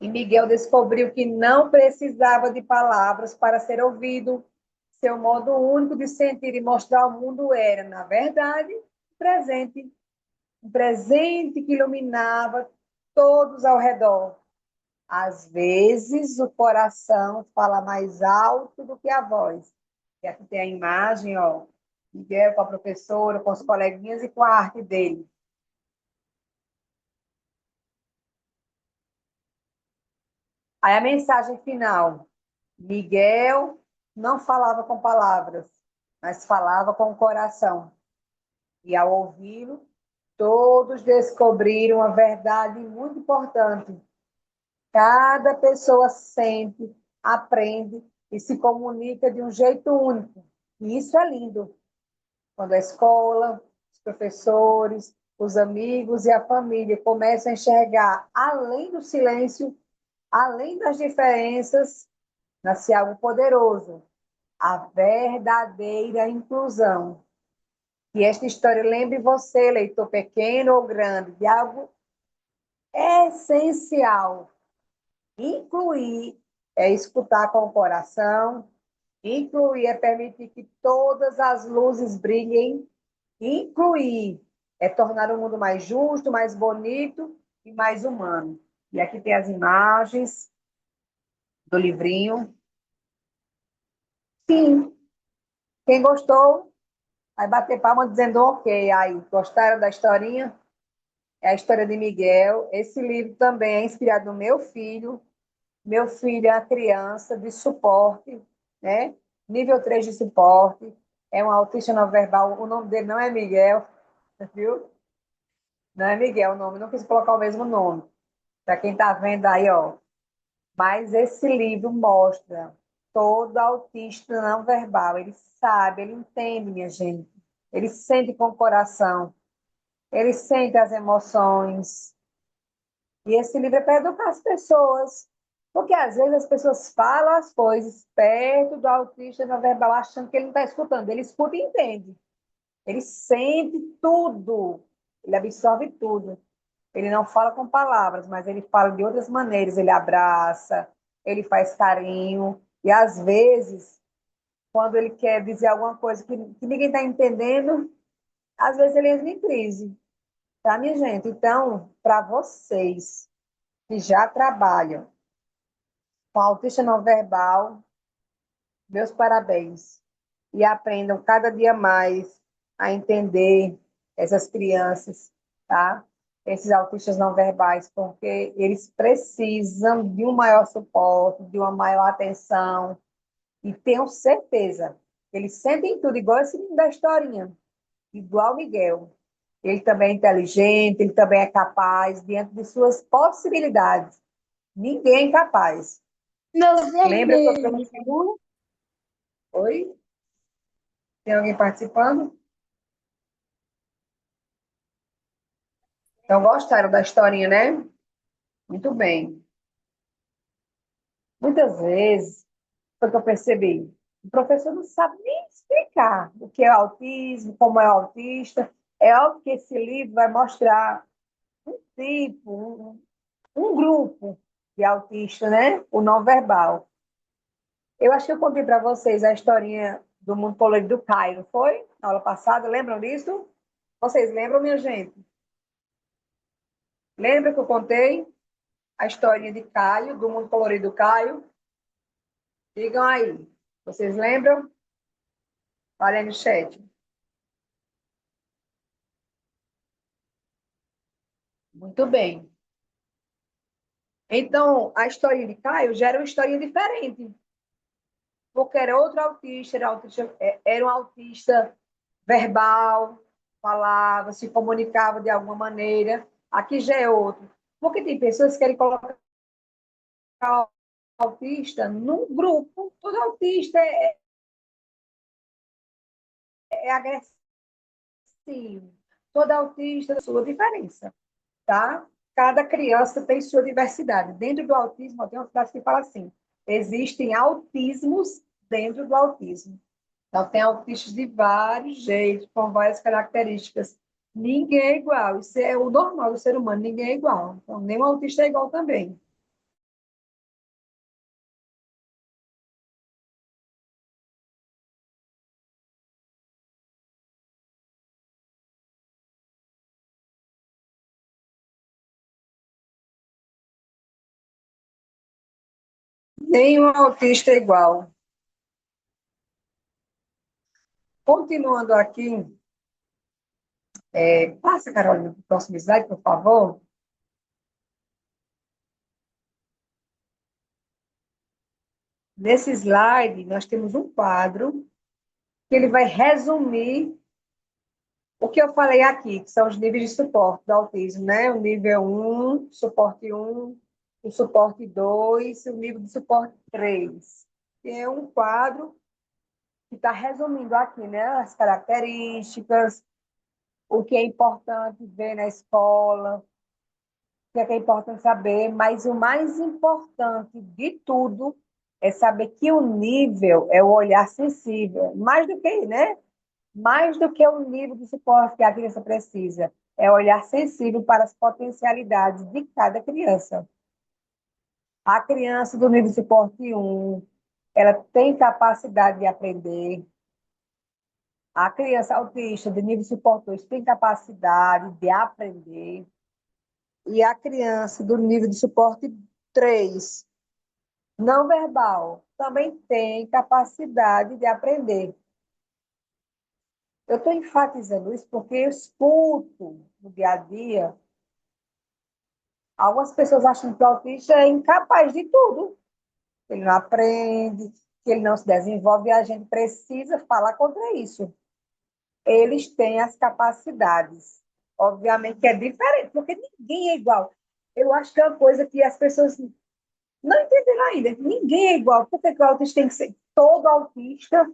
E Miguel descobriu que não precisava de palavras para ser ouvido. Seu modo único de sentir e mostrar ao mundo era, na verdade, presente. Um presente que iluminava todos ao redor. Às vezes, o coração fala mais alto do que a voz. E aqui tem a imagem, ó, Miguel com a professora, com os coleguinhas e com a arte dele. Aí a mensagem final. Miguel não falava com palavras, mas falava com o coração. E ao ouvi-lo, todos descobriram uma verdade muito importante. Cada pessoa sente, aprende e se comunica de um jeito único. E isso é lindo. Quando a escola, os professores, os amigos e a família começam a enxergar além do silêncio, além das diferenças, nasce algo poderoso, a verdadeira inclusão. Que esta história lembre você, leitor pequeno ou grande, de algo essencial. Incluir é escutar com o coração, incluir é permitir que todas as luzes brilhem, incluir é tornar o mundo mais justo, mais bonito e mais humano. E aqui tem as imagens do livrinho. Sim, quem gostou, vai bater palma dizendo ok. Aí, gostaram da historinha? É a história de Miguel. Esse livro também é inspirado no meu filho. Meu filho é uma criança de suporte, né? Nível 3 de suporte. É um autista não verbal. O nome dele não é Miguel, viu? Não é Miguel o nome, não quis colocar o mesmo nome. Para quem está vendo aí, ó. Mas esse livro mostra todo autista não verbal. Ele sabe, ele entende, minha gente. Ele sente com o coração. Ele sente as emoções. E esse livro é para educar as pessoas. Porque às vezes as pessoas falam as coisas perto do autista não verbal, achando que ele não está escutando. Ele escuta e entende. Ele sente tudo. Ele absorve tudo. Ele não fala com palavras, mas ele fala de outras maneiras. Ele abraça, ele faz carinho. E às vezes, quando ele quer dizer alguma coisa que ninguém está entendendo, às vezes ele entra em crise. Tá, minha gente? Então, para vocês que já trabalham com autista não verbal, meus parabéns. E aprendam cada dia mais a entender essas crianças, tá? Esses autistas não verbais, porque eles precisam de um maior suporte, de uma maior atenção. E tenho certeza, eles sentem tudo, igual esse menino da historinha, igual Miguel. Ele também é inteligente, ele também é capaz, diante de suas possibilidades. Ninguém é incapaz. Lembra que eu trouxe... Oi? Tem alguém participando? Então, gostaram da historinha, né? Muito bem. Muitas vezes, foi o que eu percebi, o professor não sabe nem explicar o que é autismo, como é o autista. É óbvio que esse livro vai mostrar um tipo, um grupo de autista, né? O não verbal. Eu acho que eu contei para vocês a historinha do mundo colorido do Caio, foi? Na aula passada, lembram disso? Vocês lembram, minha gente? Lembra que eu contei a historinha de Caio, do mundo colorido do Caio? Digam aí. Vocês lembram? Falem no chat. Muito bem. Então, a historinha de Caio já era uma historinha diferente, porque era outro autista, era um autista verbal, falava, se comunicava de alguma maneira. Aqui já é outro. Porque tem pessoas que querem colocar o autista num grupo. Todo autista é agressivo. Todo autista tem sua diferença, tá? Cada criança tem sua diversidade. Dentro do autismo, tem uma frase que fala assim: existem autismos dentro do autismo. Então, tem autistas de vários jeitos, com várias características. Ninguém é igual. Isso é o normal do ser humano, ninguém é igual. Então, nenhum autista é igual também. Nenhum autista é igual. Continuando aqui, passa, Carolina, para o próximo slide, por favor. Nesse slide, nós temos um quadro que ele vai resumir o que eu falei aqui, que são os níveis de suporte do autismo, né? O nível 1, suporte 1, o suporte 2, o nível de suporte 3. É um quadro que está resumindo aqui, né? As características, o que é importante ver na escola, o que é importante saber, mas o mais importante de tudo é saber que o nível é o olhar sensível, mais do que, né? Mais do que o nível de suporte que a criança precisa, é olhar sensível para as potencialidades de cada criança. A criança do nível de suporte 1, ela tem capacidade de aprender. A criança autista de nível de suporte 2 tem capacidade de aprender. e a criança do nível de suporte 3, não verbal, também tem capacidade de aprender. Eu estou enfatizando isso porque eu escuto no dia a dia algumas pessoas acham que o autista é incapaz de tudo. Ele não aprende, que ele não se desenvolve, e a gente precisa falar contra isso. Eles têm as capacidades. Obviamente que é diferente, porque ninguém é igual. Eu acho que é uma coisa que as pessoas não entenderam ainda. Ninguém é igual. Por que o autista tem que ser? Todo autista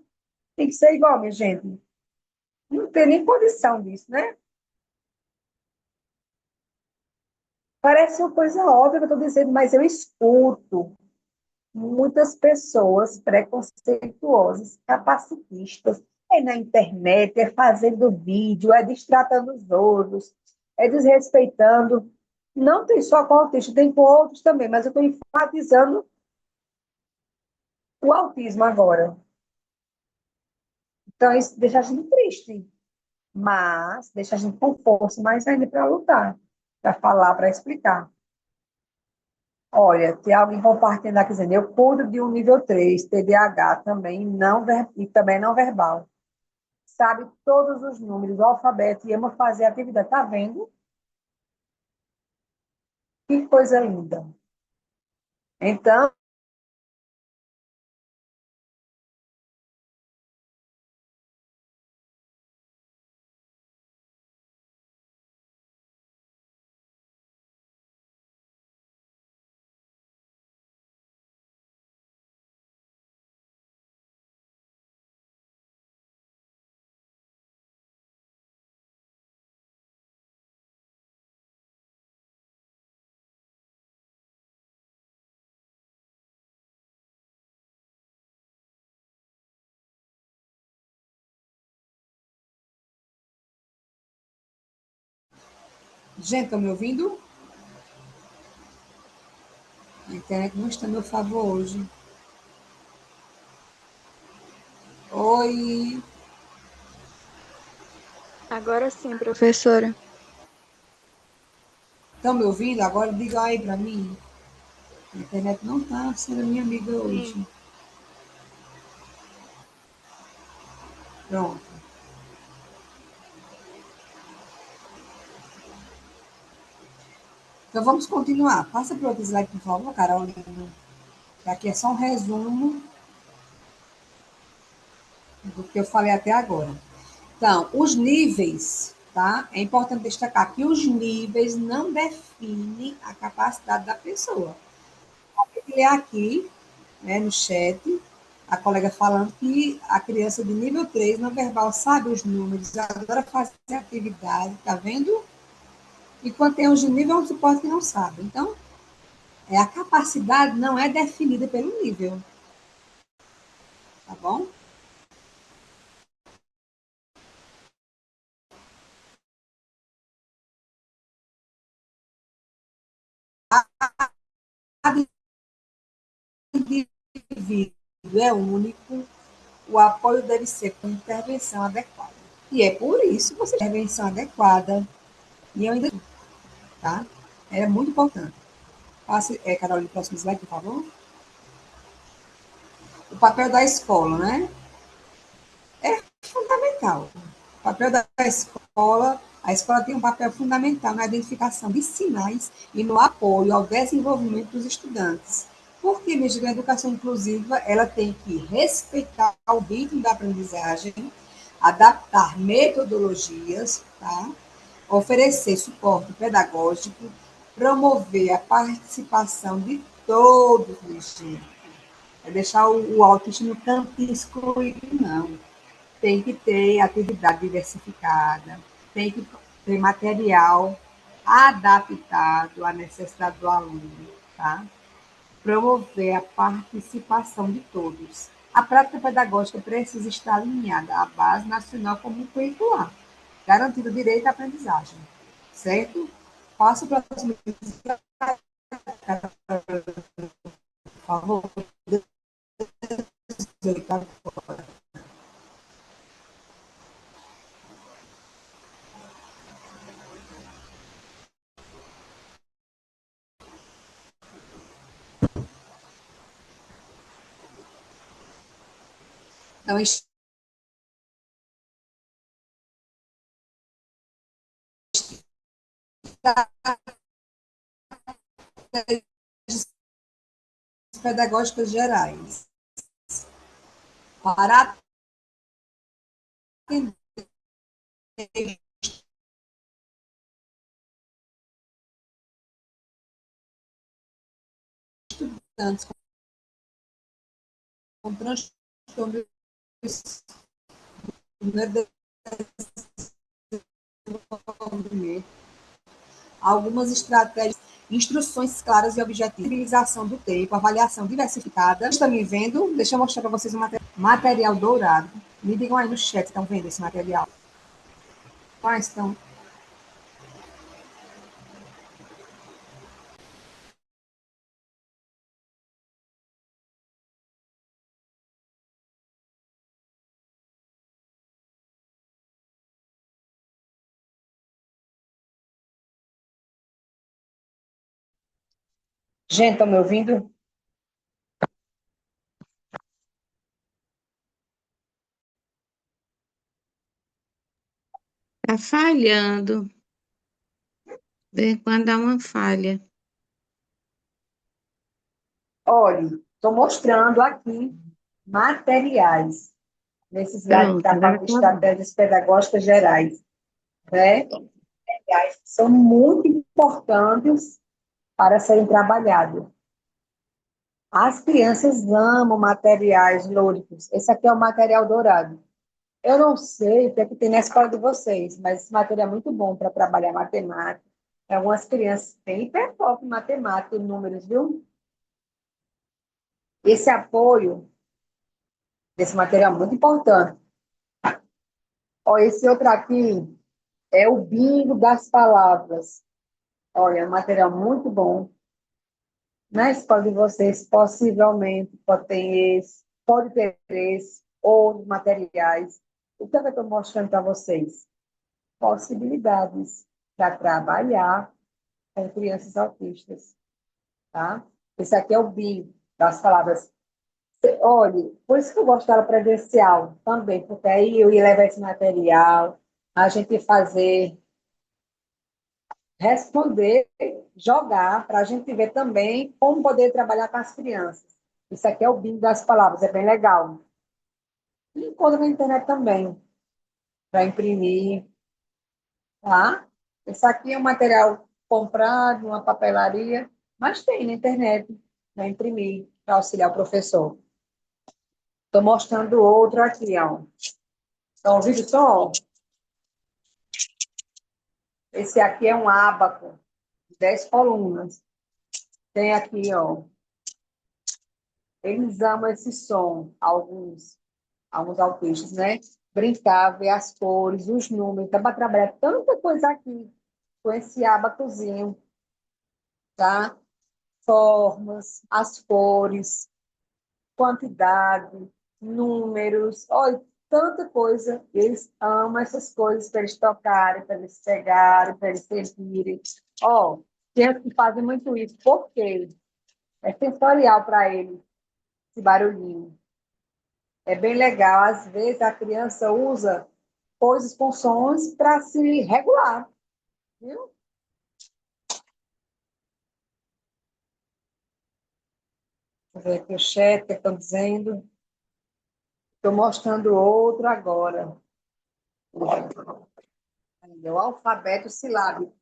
tem que ser igual, minha gente. Não tem nem condição disso, né? Parece uma coisa óbvia que eu estou dizendo, mas eu escuto muitas pessoas preconceituosas, capacitistas, é na internet, é fazendo vídeo, é destratando os outros, é desrespeitando. Não tem só com autista, tem com outros também, mas eu estou enfatizando o autismo agora. Então, isso deixa a gente triste, mas deixa a gente com força mais ainda para lutar, para falar, para explicar. Olha, tem alguém compartilhando aqui dizendo, eu cuido de um nível 3, TDAH também, e também não verbal. Sabe todos os números do alfabeto e ama fazer atividade. Tá vendo? Que coisa linda. Então, gente, estão me ouvindo? A internet não está a meu favor hoje. Oi, Agora sim, professora. estão me ouvindo? Agora diga aí para mim. A internet não está sendo minha amiga hoje. Sim. Pronto. Então vamos continuar. Passa para o outro slide, por favor, Carolina. Aqui é só um resumo do que eu falei até agora. Então, os níveis, tá? É importante destacar que os níveis não definem a capacidade da pessoa. Vou ler aqui, né, no chat, a colega falando que a criança de nível 3 não verbal sabe os números, adora fazer atividade, tá vendo? Enquanto tem os de nível 1 de suporte que não sabe. Então, a capacidade não é definida pelo nível, tá bom? Cada indivíduo é único, o apoio deve ser com intervenção adequada. E é por isso que você tem intervenção adequada. E eu ainda, tá? É muito importante. Passe, Carol, o próximo slide, por favor. O papel da escola, né? É fundamental. O papel da escola, a escola tem um papel fundamental na identificação de sinais e no apoio ao desenvolvimento dos estudantes. Porque, mesmo a educação inclusiva, ela tem que respeitar o ritmo da aprendizagem, adaptar metodologias, tá? Oferecer suporte pedagógico, promover a participação de todos os gente. É deixar o autista no cantinho excluído, não. Tem que ter atividade diversificada, tem que ter material adaptado à necessidade do aluno, tá? Promover a participação de todos. A prática pedagógica precisa estar alinhada à base nacional comum curricular, garantindo o direito à aprendizagem, certo? Passo para o próximo por favor. Então, pedagógicas gerais para atender estudantes com transtorno do desenvolvimento, algumas estratégias, instruções claras e objetivas, utilização do tempo, avaliação diversificada. Estão me vendo? Deixa eu mostrar para vocês o material dourado. Me digam aí no chat, estão vendo esse material? Quais estão? Gente, estão me ouvindo? Tá falhando. De vez em quando dá uma falha. Olha, estou mostrando aqui materiais nesse slide que Pronto, está agora falando de tá bom. estratégias pedagógicas gerais, né? Materiais que são muito importantes para serem trabalhados. As crianças amam materiais lúdicos. Esse aqui é o material dourado. Eu não sei o que é que tem na escola de vocês, mas esse material é muito bom para trabalhar matemática. Algumas crianças têm hiperfoco em matemática e números, viu? Esse apoio desse material é muito importante. Ó, esse outro aqui é o bingo das palavras. Olha, é um material muito bom. Na escola de vocês, possivelmente, pode ter esse, ou materiais. O que é que eu estou mostrando para vocês? Possibilidades para trabalhar com crianças autistas, tá? Esse aqui é o bingo das palavras. Olha, por isso que eu gosto dela presencial também, porque aí eu ia levar esse material, a gente ia fazer, responder, jogar, para a gente ver também como poder trabalhar com as crianças. Isso aqui é o bingo das palavras, é bem legal. E encontra na internet também, para imprimir, tá? Esse aqui é um material comprado, uma papelaria, mas tem na internet, para imprimir, para auxiliar o professor. Estou mostrando outro aqui, ó. Estão ouvindo o som? Esse aqui é um ábaco, 10 colunas. Tem aqui, ó. Eles amam esse som, alguns autistas, né? Brincar, ver as cores, os números. Dá para trabalhar tanta coisa aqui com esse abacozinho, tá? Formas, as cores, quantidade, números, olha, tanta coisa. Eles amam essas coisas para eles tocarem, para eles pegarem, para eles sentirem. Ó, tem que fazem muito isso, porque é sensorial para eles, esse barulhinho. É bem legal. Às vezes a criança usa coisas com sons para se regular, viu? Vou ver aqui o chat que estão dizendo. Estou mostrando outro agora. É o alfabeto silábico.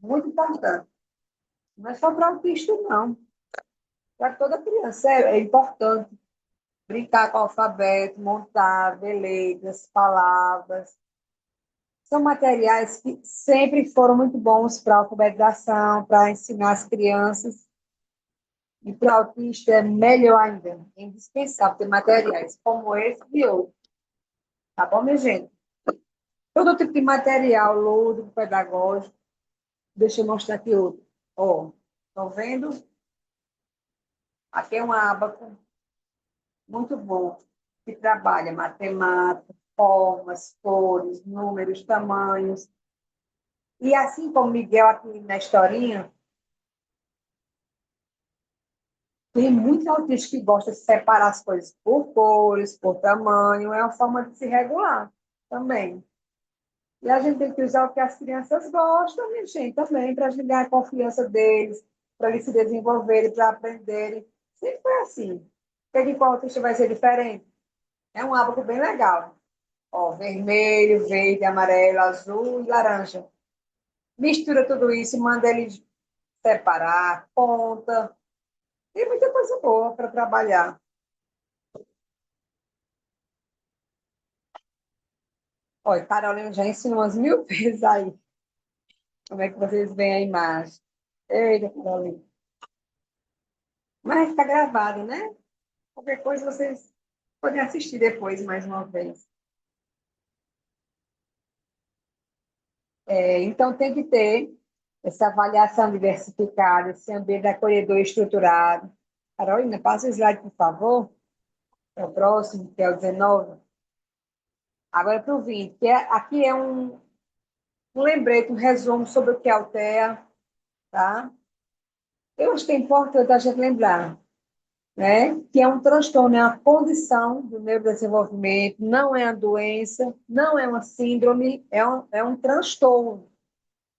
Muito importante. Não é só para autista, não. Para toda criança é importante brincar com o alfabeto, montar, ver letras, palavras. São materiais que sempre foram muito bons para a alfabetização, para ensinar as crianças. E para o autista é melhor ainda. É indispensável ter materiais como esse e outro. Tá bom, minha gente? Todo tipo de material lúdico, pedagógico. Deixa eu mostrar aqui outro. Ó, estão vendo? Aqui é um ábaco muito bom, que trabalha matemática, formas, cores, números, tamanhos. E assim como Miguel aqui na historinha, Tem muitos autistas que gostam de separar as coisas por cores, por tamanho, é uma forma de se regular também. E a gente tem que usar o que as crianças gostam, minha gente, também, para a gente ganhar a confiança deles, para eles se desenvolverem, para aprenderem. Sempre foi assim. O que com o autista vai ser diferente? É um hábito bem legal. Ó, vermelho, verde, amarelo, azul e laranja. Mistura tudo isso e manda eles separar, ponta. Tem muita coisa boa para trabalhar. Olha, Carolina já ensinou umas 1000 vezes aí. Como é que vocês veem a imagem? Eita, Carolina. Mas está gravado, né? Qualquer coisa vocês podem assistir depois, mais uma vez. Então, tem que ter essa avaliação diversificada, esse ambiente acolhedor e estruturado. Carolina, passa o slide, por favor. É o próximo, que é o 19. Agora para o 20, aqui é um lembrete, um resumo sobre o que é o TEA, tá? Eu acho que é importante a gente lembrar, né, que é um transtorno, é uma condição do neurodesenvolvimento, não é uma doença, não é uma síndrome, é um transtorno,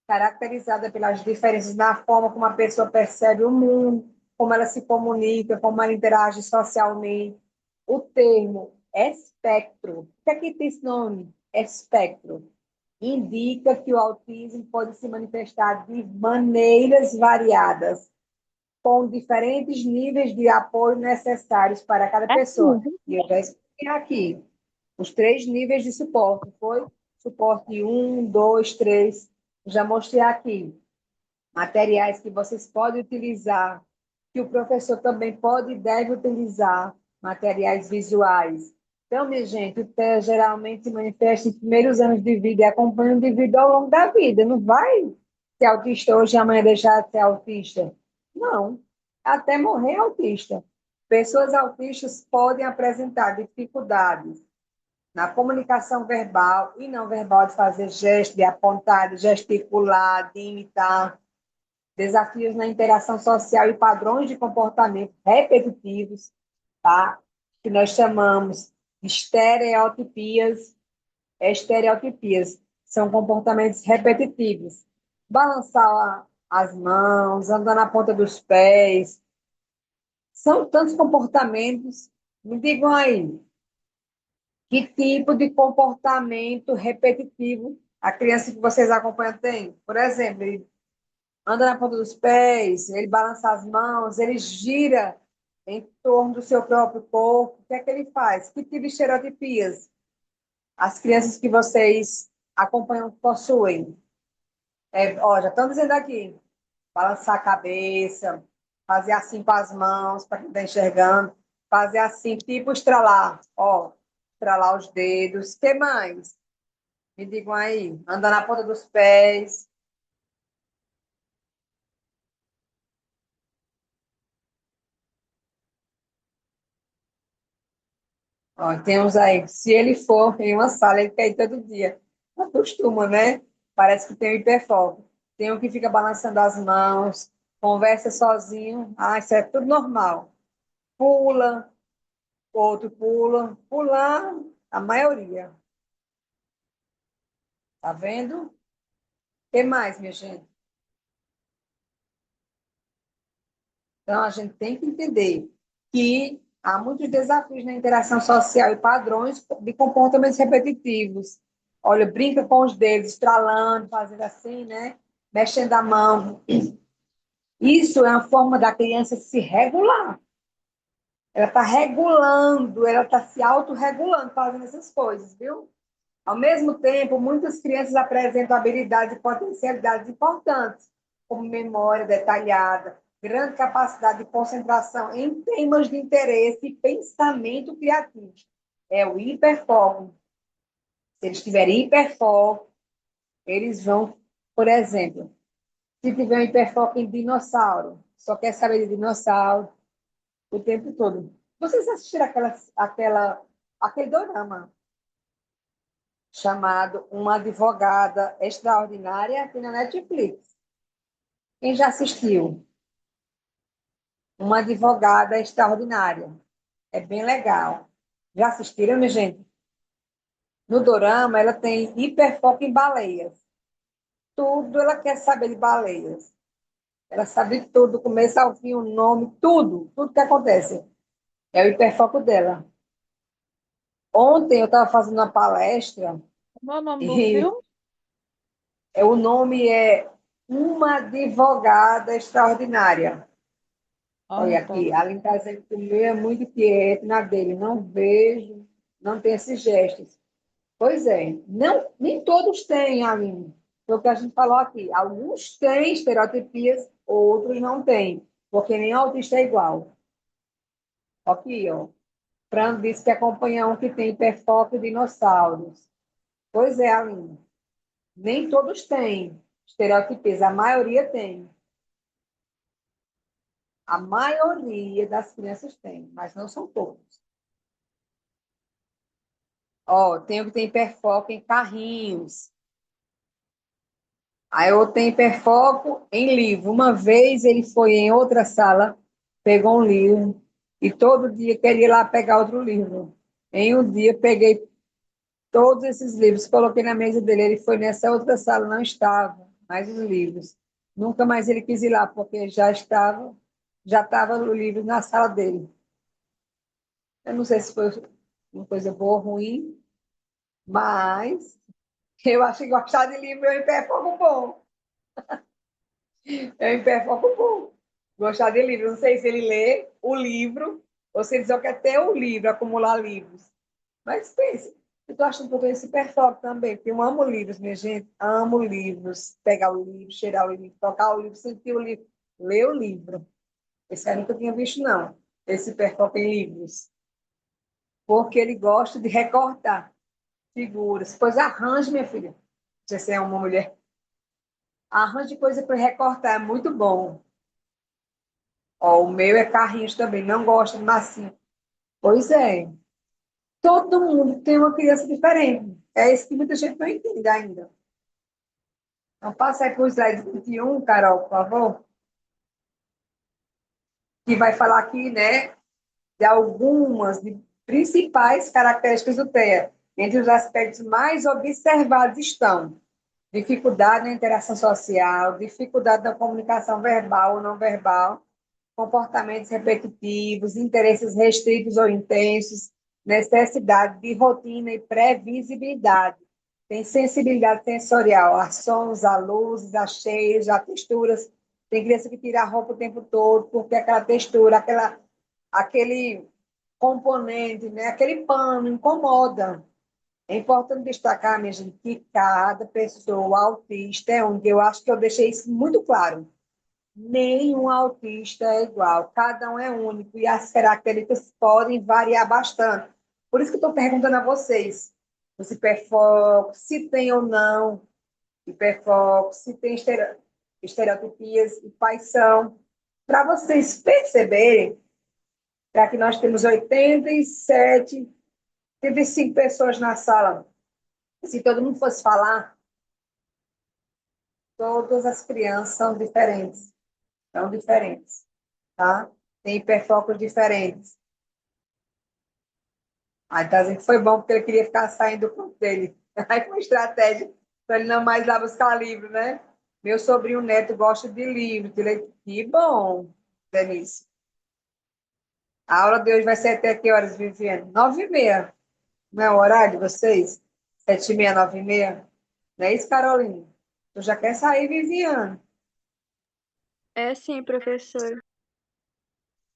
caracterizada pelas diferenças na forma como a pessoa percebe o mundo, como ela se comunica, como ela interage socialmente. O termo espectro, o que é que tem esse nome? Espectro. Indica que o autismo pode se manifestar de maneiras variadas, com diferentes níveis de apoio necessários para cada pessoa. E eu já expliquei aqui os 3 níveis de suporte. Foi suporte 1, 2, 3. Já mostrei aqui materiais que vocês podem utilizar, que o professor também pode e deve utilizar, materiais visuais. Então, minha gente, o TEA geralmente se manifesta nos primeiros anos de vida e acompanha o indivíduo ao longo da vida. Não vai ser autista hoje e amanhã deixar de ser autista. Não. Até morrer autista. Pessoas autistas podem apresentar dificuldades na comunicação verbal e não verbal, de fazer gestos, de apontar, de gesticular, de imitar, desafios na interação social e padrões de comportamento repetitivos, tá? Que nós chamamos de estereotipias. Estereotipias são comportamentos repetitivos. Balançar as mãos, andar na ponta dos pés. São tantos comportamentos. Me digam aí, que tipo de comportamento repetitivo a criança que vocês acompanham tem? Por exemplo, ele anda na ponta dos pés, ele balança as mãos, ele gira em torno do seu próprio corpo. O que é que ele faz? Que tipo de estereotipias as crianças que vocês acompanham possuem? Ó, já estão dizendo aqui, balançar a cabeça, fazer assim com as mãos, para quem está enxergando, fazer assim, tipo estralar, ó, estralar os dedos. O que mais? Me digam aí, andar na ponta dos pés. Ó, temos aí, se ele for em uma sala, ele quer ir todo dia. Acostuma, né? Parece que tem um hiperfoco. Tem um que fica balançando as mãos, conversa sozinho. Ah, isso é tudo normal. Pula, outro pula. Pular, a maioria. Tá vendo? O que mais, minha gente? Então, a gente tem que entender que há muitos desafios na interação social e padrões de comportamentos repetitivos. Olha, brinca com os dedos, estralando, fazendo assim, né? Mexendo a mão. Isso é uma forma da criança se regular. Ela está regulando, ela está se autorregulando, fazendo essas coisas, viu? Ao mesmo tempo, muitas crianças apresentam habilidades e potencialidades importantes, como memória detalhada, grande capacidade de concentração em temas de interesse e pensamento criativo. É o hiperfoco. Se eles tiverem hiperfoco, eles vão, por exemplo, se tiver um hiperfoco em dinossauro, só quer saber de dinossauro o tempo todo. Vocês assistiram aquele dorama chamado Uma Advogada Extraordinária, aqui na Netflix? Quem já assistiu? Uma advogada extraordinária. É bem legal. Já assistiram, minha gente? No dorama, ela tem hiperfoco em baleias. Tudo ela quer saber de baleias. Ela sabe tudo, do começo ao fim, o nome, tudo que acontece. É o hiperfoco dela. Ontem eu estava fazendo uma palestra Como é o nome do e filme? o nome é Uma Advogada Extraordinária. Ah, Olha tá. aqui, a Aline está dizendo que o meu é muito quieto na dele, não vejo, não tem esses gestos. Pois é, não, nem todos têm, Aline. Foi o que a gente falou aqui. Alguns têm estereotipias, outros não têm, porque nem autista é igual. Aqui, ó. Fran disse que acompanha um que tem hiperfoco em dinossauros. Pois é, Aline. Nem todos têm estereotipias, a maioria tem. A maioria das crianças tem, mas não são todos. Ó, tem o que tem hiperfoco em carrinhos. Aí eu tenho hiperfoco em livro. Uma vez ele foi em outra sala, pegou um livro, e todo dia queria ir lá pegar outro livro. Em um dia, peguei todos esses livros, coloquei na mesa dele. Ele foi nessa outra sala, não estava mais os livros. Nunca mais ele quis ir lá, porque já estava o livro na sala dele. Eu não sei se foi uma coisa boa ou ruim, mas eu acho que gostar de livro é um hiperfoco bom. É um hiperfoco bom. Gostar de livro. Não sei se ele lê o livro ou se ele só quer ter o livro, acumular livros. Mas pense, eu estou achando que eu tenho esse hiperfoco também, porque eu amo livros, minha gente. Amo livros. Pegar o livro, cheirar o livro, tocar o livro, sentir o livro, ler o livro. Esse aí eu nunca tinha visto, não. Esse hiperfoco em livros. Porque ele gosta de recortar figuras. Pois arranje, minha filha. Se você é uma mulher, arranje coisa para recortar, é muito bom. Ó, o meu é carrinhos também, não gosta de massinha. Pois é, todo mundo tem uma criança diferente. É isso que muita gente não entende ainda. Então, passa aí para o slide 21, Carol, por favor, que vai falar aqui, né, de algumas de principais características do TEA. Entre os aspectos mais observados estão dificuldade na interação social, dificuldade na comunicação verbal ou não verbal, comportamentos repetitivos, interesses restritos ou intensos, necessidade de rotina e previsibilidade. Tem sensibilidade sensorial, a sons, a luzes, a cheiros, a texturas. Tem criança que tira a roupa o tempo todo, porque aquela textura, aquele componente, né, aquele pano incomoda. É importante destacar, minha gente, que cada pessoa autista é única. Eu acho que eu deixei isso muito claro. Nenhum autista é igual, cada um é único e as características podem variar bastante. Por isso que eu estou perguntando a vocês, os hiperfocos, se tem ou não hiperfocos, se tem estereotipias e quais são, para vocês perceberem, já que nós temos 85 pessoas na sala, se todo mundo fosse falar, todas as crianças são diferentes, tá? Tem hiperfocos diferentes. Aí tá dizendo que foi bom porque ele queria ficar saindo do canto dele. Aí com estratégia para ele não mais lá buscar livro, né? Meu sobrinho neto gosta de livro, de leitura. Que bom, Denise. A aula de hoje vai ser até que horas, Viviane? 9h30. Não é o horário de vocês? 7h30, 9h30? Não é isso, Carolina? Tu já quer sair, Viviane? É sim, professor.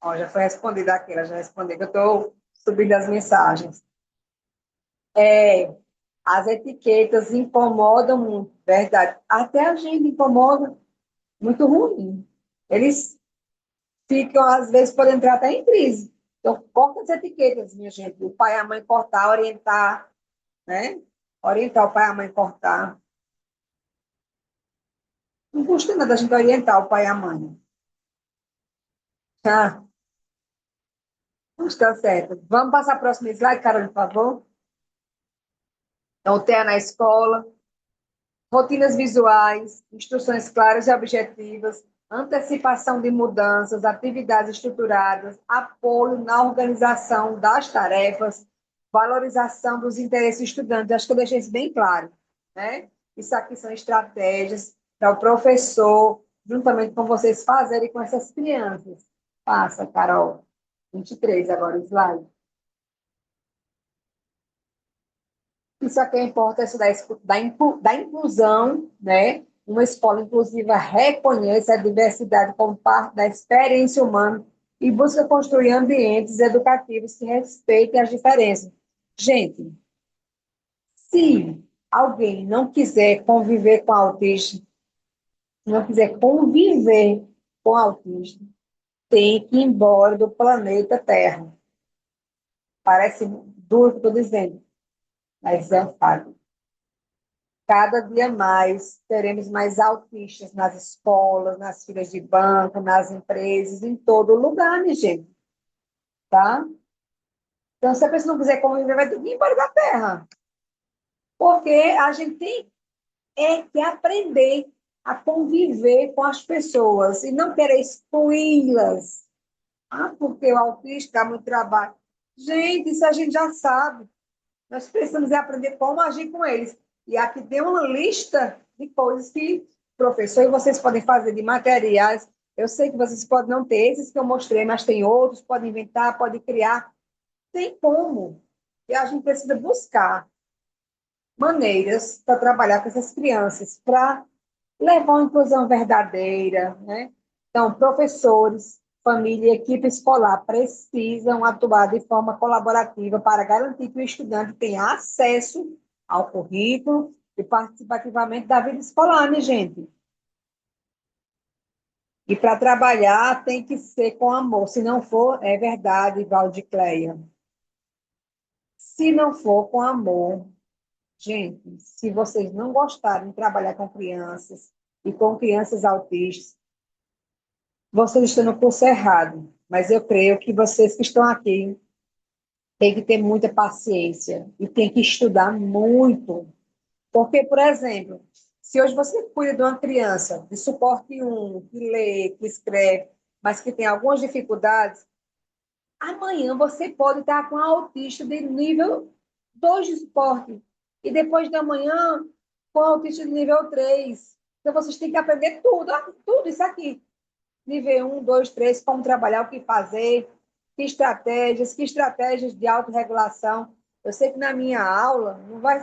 Ó, já foi respondida aquela, já respondi que eu estou subindo as mensagens. É, as etiquetas incomodam muito, verdade. Até a gente incomoda, muito ruim. Eles ficam, às vezes, podem entrar até em crise. Então, corta as etiquetas, minha gente. O pai e a mãe cortar, orientar, né? Orientar o pai e a mãe cortar. Não custa nada a gente orientar o pai e a mãe. Tá? Não está certo. Vamos passar para o próximo slide, Carol, por favor? Então, o TEA na escola. Rotinas visuais, instruções claras e objetivas, antecipação de mudanças, atividades estruturadas, apoio na organização das tarefas, valorização dos interesses do estudante. Acho que eu deixei isso bem claro, né? Isso aqui são estratégias para o professor, juntamente com vocês, fazerem com essas crianças. Passa, Carol. 23 agora, o slide. Isso aqui é importante da inclusão, né? Uma escola inclusiva reconhece a diversidade como parte da experiência humana e busca construir ambientes educativos que respeitem as diferenças. Gente, se alguém não quiser conviver com autista, não quiser conviver com autista, tem que ir embora do planeta Terra. Parece duro o que estou dizendo, mas é um fato. Cada dia mais teremos mais autistas nas escolas, nas filas de banco, nas empresas, em todo lugar, minha gente. Tá? Então, se a pessoa não quiser conviver, vai ter que ir embora da Terra. Porque a gente tem que aprender a conviver com as pessoas e não querer excluí-las. Ah, porque o autista dá muito trabalho. Gente, isso a gente já sabe. Nós precisamos aprender como agir com eles. E aqui tem uma lista de coisas que, professor, e vocês podem fazer de materiais. Eu sei que vocês podem não ter esses que eu mostrei, mas tem outros, podem inventar, podem criar. Tem como. E a gente precisa buscar maneiras para trabalhar com essas crianças, para levar uma inclusão verdadeira, né? Então, professores, família e equipe escolar precisam atuar de forma colaborativa para garantir que o estudante tenha acesso ao currículo e participativamente da vida escolar, né, gente? E para trabalhar tem que ser com amor. Se não for, é verdade, Valdicleia. Se não for com amor, gente, se vocês não gostarem de trabalhar com crianças e com crianças autistas, vocês estão no curso errado. Mas eu creio que vocês que estão aqui têm que ter muita paciência e têm que estudar muito. Porque, por exemplo, se hoje você cuida de uma criança de suporte 1, que lê, que escreve, mas que tem algumas dificuldades, amanhã você pode estar com a autista de nível 2 de suporte. E depois de amanhã, com a autista de nível 3. Então, vocês têm que aprender tudo, tudo isso aqui. Nível 1, 2, 3, como trabalhar, o que fazer, que estratégias de autorregulação. Eu sei que na minha aula,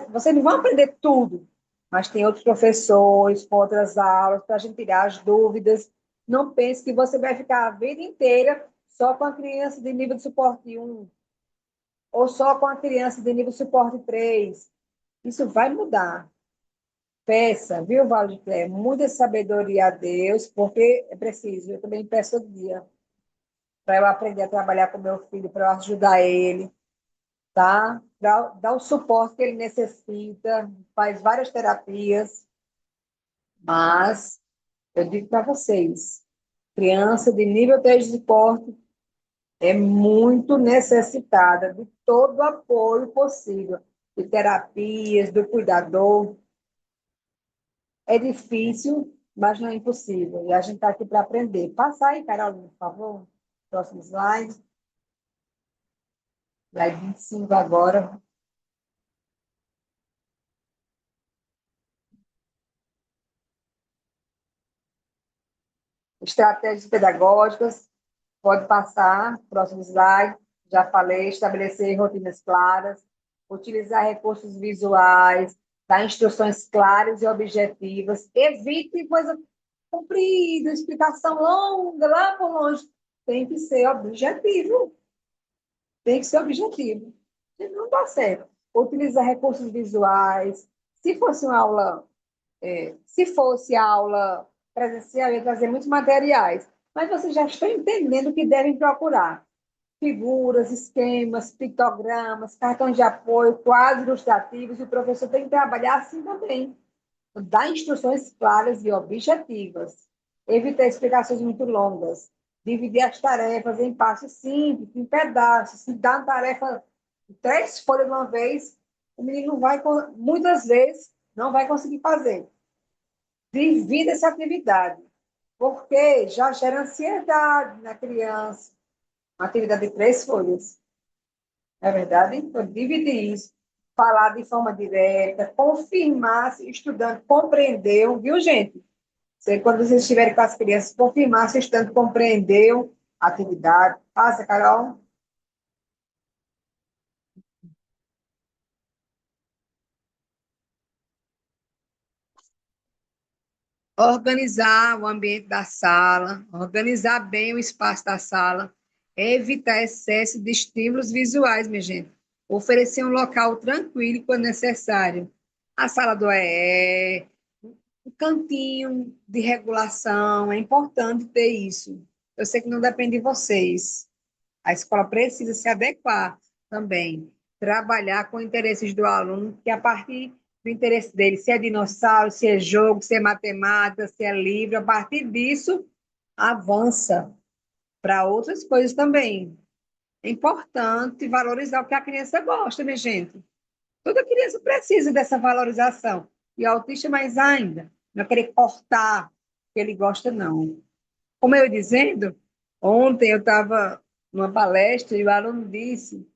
vocês não vão aprender tudo, mas tem outros professores com outras aulas para a gente tirar as dúvidas. Não pense que você vai ficar a vida inteira só com a criança de nível de suporte 1 ou só com a criança de nível de suporte 3. Isso vai mudar. Peça, viu, Valdiclé? Muita sabedoria a Deus, porque é preciso. Eu também peço todo dia para eu aprender a trabalhar com meu filho, para eu ajudar ele, tá? Dar o suporte que ele necessita, faz várias terapias, mas eu digo para vocês, criança de nível 3 de suporte é muito necessitada de todo o apoio possível, de terapias, do cuidador. É difícil, mas não é impossível. E a gente está aqui para aprender. Passa aí, Carolina, por favor. Próximo slide. Slide 25 agora. Estratégias pedagógicas. Pode passar. Próximo slide. Já falei. Estabelecer rotinas claras. Utilizar recursos visuais. Dar instruções claras e objetivas. Evite coisa comprida, explicação longa, lá por longe. Tem que ser objetivo. Tem que ser objetivo. Não dá certo. Utilizar recursos visuais. Se fosse uma aula, se fosse aula presencial, ia trazer muitos materiais. Mas vocês já estão entendendo o que devem procurar. Figuras, esquemas, pictogramas, cartões de apoio, quadros ilustrativos, e o professor tem que trabalhar assim também. Dar instruções claras e objetivas. Evitar explicações muito longas. Dividir as tarefas em passos simples, em pedaços. Se dá uma tarefa de 3 folhas de uma vez, o menino não vai, muitas vezes, não vai conseguir fazer. Divida essa atividade. porque já gera ansiedade na criança. Uma atividade de 3 folhas, não é verdade? Então, dividir isso, falar de forma direta, confirmar se o estudante compreendeu, viu, gente? Quando vocês estiverem com as crianças, confirmar se o estudante compreendeu a atividade. Passa, Carol. Organizar o ambiente da sala, organizar bem o espaço da sala, evitar excesso de estímulos visuais, minha gente. Oferecer um local tranquilo quando necessário. A sala do EE, um cantinho de regulação, é importante ter isso. Eu sei que não depende de vocês. A escola precisa se adequar também, trabalhar com os interesses do aluno, que a partir do interesse dele, se é dinossauro, se é jogo, se é matemática, se é livro, a partir disso, avança para outras coisas também. É importante valorizar o que a criança gosta, minha gente. Toda criança precisa dessa valorização. E o autista mais ainda. Não é querer cortar o que ele gosta, não. Como eu ia dizendo, ontem eu estava numa palestra e o aluno disse,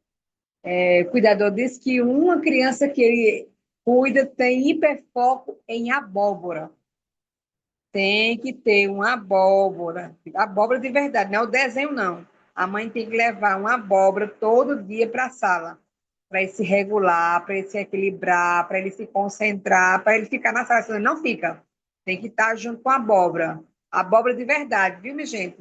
o cuidador disse que uma criança que ele cuida tem hiperfoco em abóbora. Tem que ter uma abóbora de verdade, não é o desenho, não. A mãe tem que levar uma abóbora todo dia para a sala, para ele se regular, para ele se equilibrar, para ele se concentrar, para ele ficar na sala. Senão ele não fica. Tem que estar junto com a abóbora. Abóbora de verdade, viu, minha gente?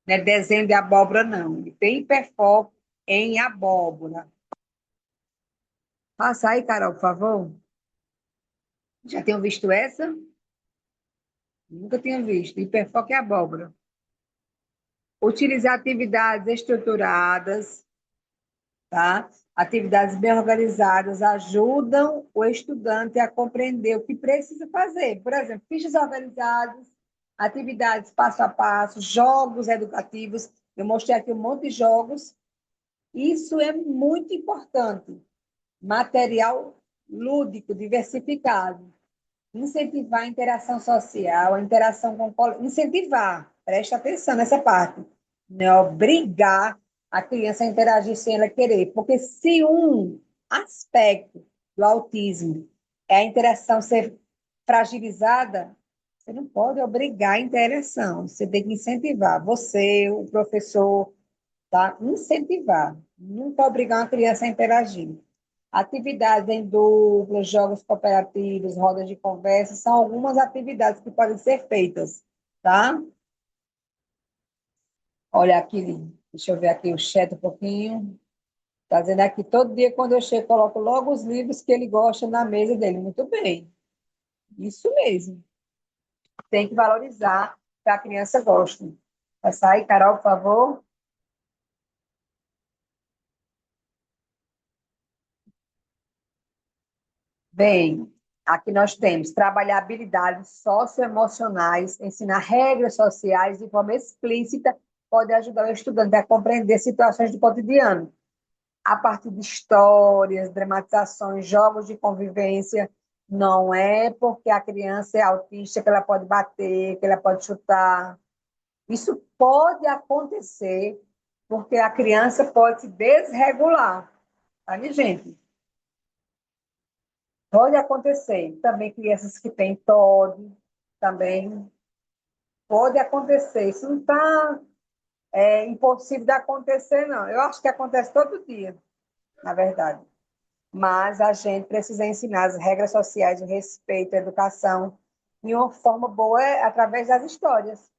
Não é desenho de abóbora, não. Ele tem hiperfoco em abóbora. Passa aí, Carol, por favor. Já tinham visto essa? Nunca tinha visto. Hiperfoco em abóbora. Utilizar atividades estruturadas, tá? Atividades bem organizadas ajudam o estudante a compreender o que precisa fazer. Por exemplo, fichas organizadas, atividades passo a passo, jogos educativos. Eu mostrei aqui um monte de jogos. Isso é muito importante. Material lúdico, diversificado. Incentivar a interação social, a interação com... Incentivar, preste atenção nessa parte. Não é obrigar a criança a interagir sem ela querer, porque se um aspecto do autismo é a interação ser fragilizada, você não pode obrigar a interação, você tem que incentivar. Você, o professor, tá? Incentivar, nunca obrigar uma criança a interagir. Atividades em dupla, jogos cooperativos, rodas de conversa, são algumas atividades que podem ser feitas, tá? Olha aqui, deixa eu ver aqui o chat um pouquinho. Está dizendo aqui, todo dia quando eu chego, coloco logo os livros que ele gosta na mesa dele. Muito bem, isso mesmo. Tem que valorizar o que a criança gosta. Vai sair, Carol, por favor? Bem, aqui nós temos trabalhar habilidades socioemocionais, ensinar regras sociais de forma explícita, pode ajudar o estudante a compreender situações do cotidiano, a partir de histórias, dramatizações, jogos de convivência. Não é porque a criança é autista que ela pode bater, que ela pode chutar. Isso pode acontecer porque a criança pode se desregular, tá, minha gente? Pode acontecer. Também crianças que têm TOD, também pode acontecer. Isso não está impossível de acontecer, não. Eu acho que acontece todo dia, na verdade. Mas a gente precisa ensinar as regras sociais de respeito à educação de uma forma boa através das histórias.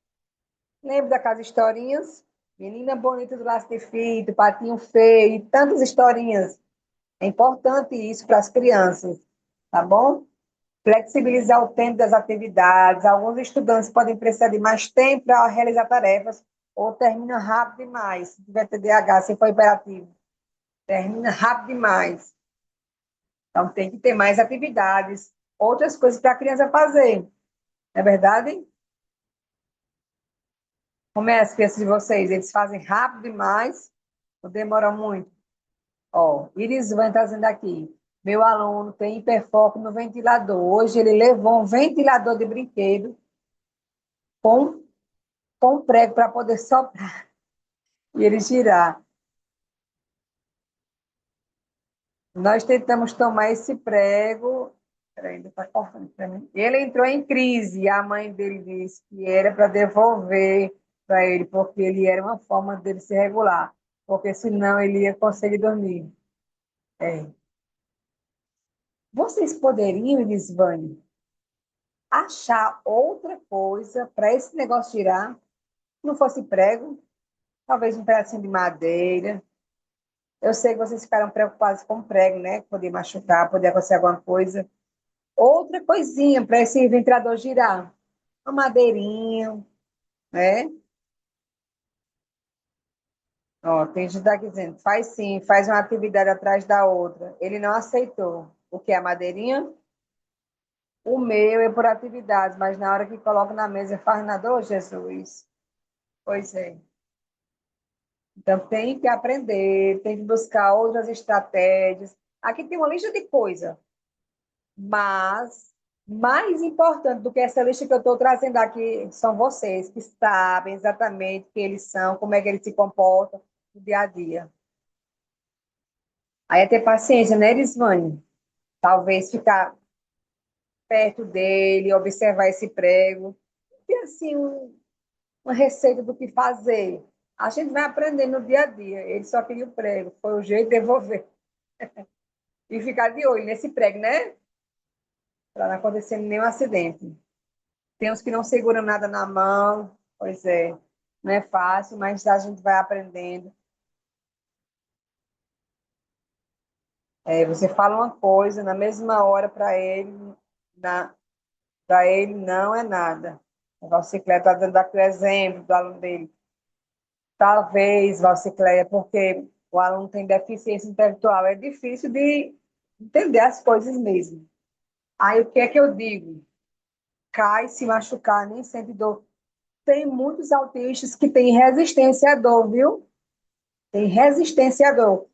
Lembra daquelas historinhas? Menina bonita do laço de fita, patinho feio, e tantas historinhas. É importante isso para as crianças, tá bom? Flexibilizar o tempo das atividades. Alguns estudantes podem precisar de mais tempo para realizar tarefas ou termina rápido demais. Se tiver TDAH, se for hiperativo, termina rápido demais. Então, tem que ter mais atividades, outras coisas para a criança fazer. Não é verdade? Como é as crianças de vocês? Eles fazem rápido demais ou demoram muito? Ó, Iris vai estar dizendo aqui. Meu aluno tem hiperfoco no ventilador. Hoje ele levou um ventilador de brinquedo com, com um prego para poder soprar e ele girar. Nós tentamos tomar esse prego. Peraí, ainda está cortando para mim. Ele entrou em crise e a mãe dele disse que era para devolver para ele, porque ele era uma forma dele se regular, porque senão ele ia conseguir dormir. É. Vocês poderiam, Elisvane, achar outra coisa para esse negócio girar? Não fosse prego, talvez um pedacinho de madeira. Eu sei que vocês ficaram preocupados com prego, né? Poder machucar, poder acontecer alguma coisa. Outra coisinha para esse ventilador girar. Uma madeirinha, né? Ó, tem gente aqui dizendo, faz sim, faz uma atividade atrás da outra. Ele não aceitou. O que é a madeirinha? O meu é por atividades, mas na hora que coloco na mesa, faz nada, ô Jesus. Pois é. Então tem que aprender, tem que buscar outras estratégias. Aqui tem uma lista de coisas, mas mais importante do que essa lista que eu estou trazendo aqui são vocês, que sabem exatamente quem eles são, como é que eles se comportam no dia a dia. Aí é ter paciência, né, Elisvane? Talvez ficar perto dele, observar esse prego, e assim, uma receita do que fazer. A gente vai aprendendo no dia a dia. Ele só queria o prego, foi o jeito de devolver. E ficar de olho nesse prego, né? Para não acontecer nenhum acidente. Tem uns que não seguram nada na mão, pois é, não é fácil, mas a gente vai aprendendo. É, você fala uma coisa, na mesma hora para ele não é nada. A Valcicléia está dando aqui o exemplo do aluno dele. Talvez, Valcicléia, porque o aluno tem deficiência intelectual, é difícil de entender as coisas mesmo. Aí o que é que eu digo? Cai, se machucar, nem sente dor. Tem muitos autistas que têm resistência à dor, viu? Tem resistência à dor.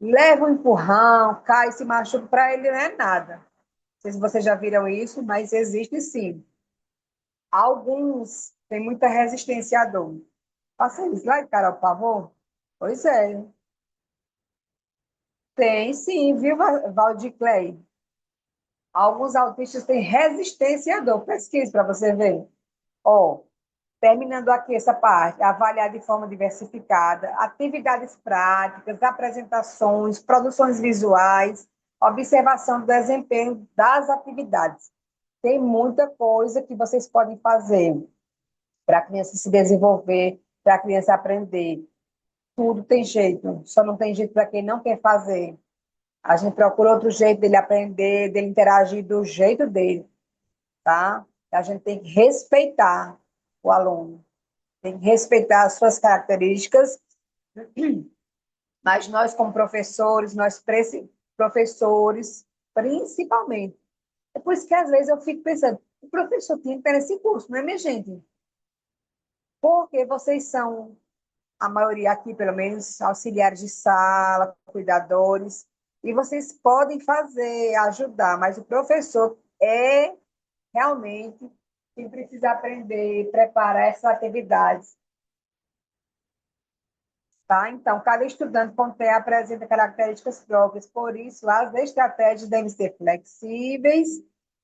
Leva um empurrão, cai, se machuca, para ele não é nada. Não sei se vocês já viram isso, mas existe sim. Alguns têm muita resistência à dor. Passa aí, slide, Carol, por favor. Pois é. Tem sim, viu, Valdir Clay? Alguns autistas têm resistência à dor. Pesquise para você ver. Ó, terminando aqui essa parte, avaliar de forma diversificada, atividades práticas, apresentações, produções visuais, observação do desempenho das atividades. Tem muita coisa que vocês podem fazer para a criança se desenvolver, para a criança aprender. Tudo tem jeito, só não tem jeito para quem não quer fazer. A gente procura outro jeito dele aprender, dele interagir do jeito dele, tá? A gente tem que respeitar o aluno, tem que respeitar as suas características, mas nós, como professores, professores, principalmente. É por isso que, às vezes, eu fico pensando, o professor tinha que ter esse curso, não é, minha gente? Porque vocês são, a maioria aqui, pelo menos, auxiliares de sala, cuidadores, e vocês podem fazer, ajudar, mas o professor é realmente quem precisa aprender, preparar essas atividades. Tá? Então, cada estudante apresenta características próprias, por isso, as estratégias devem ser flexíveis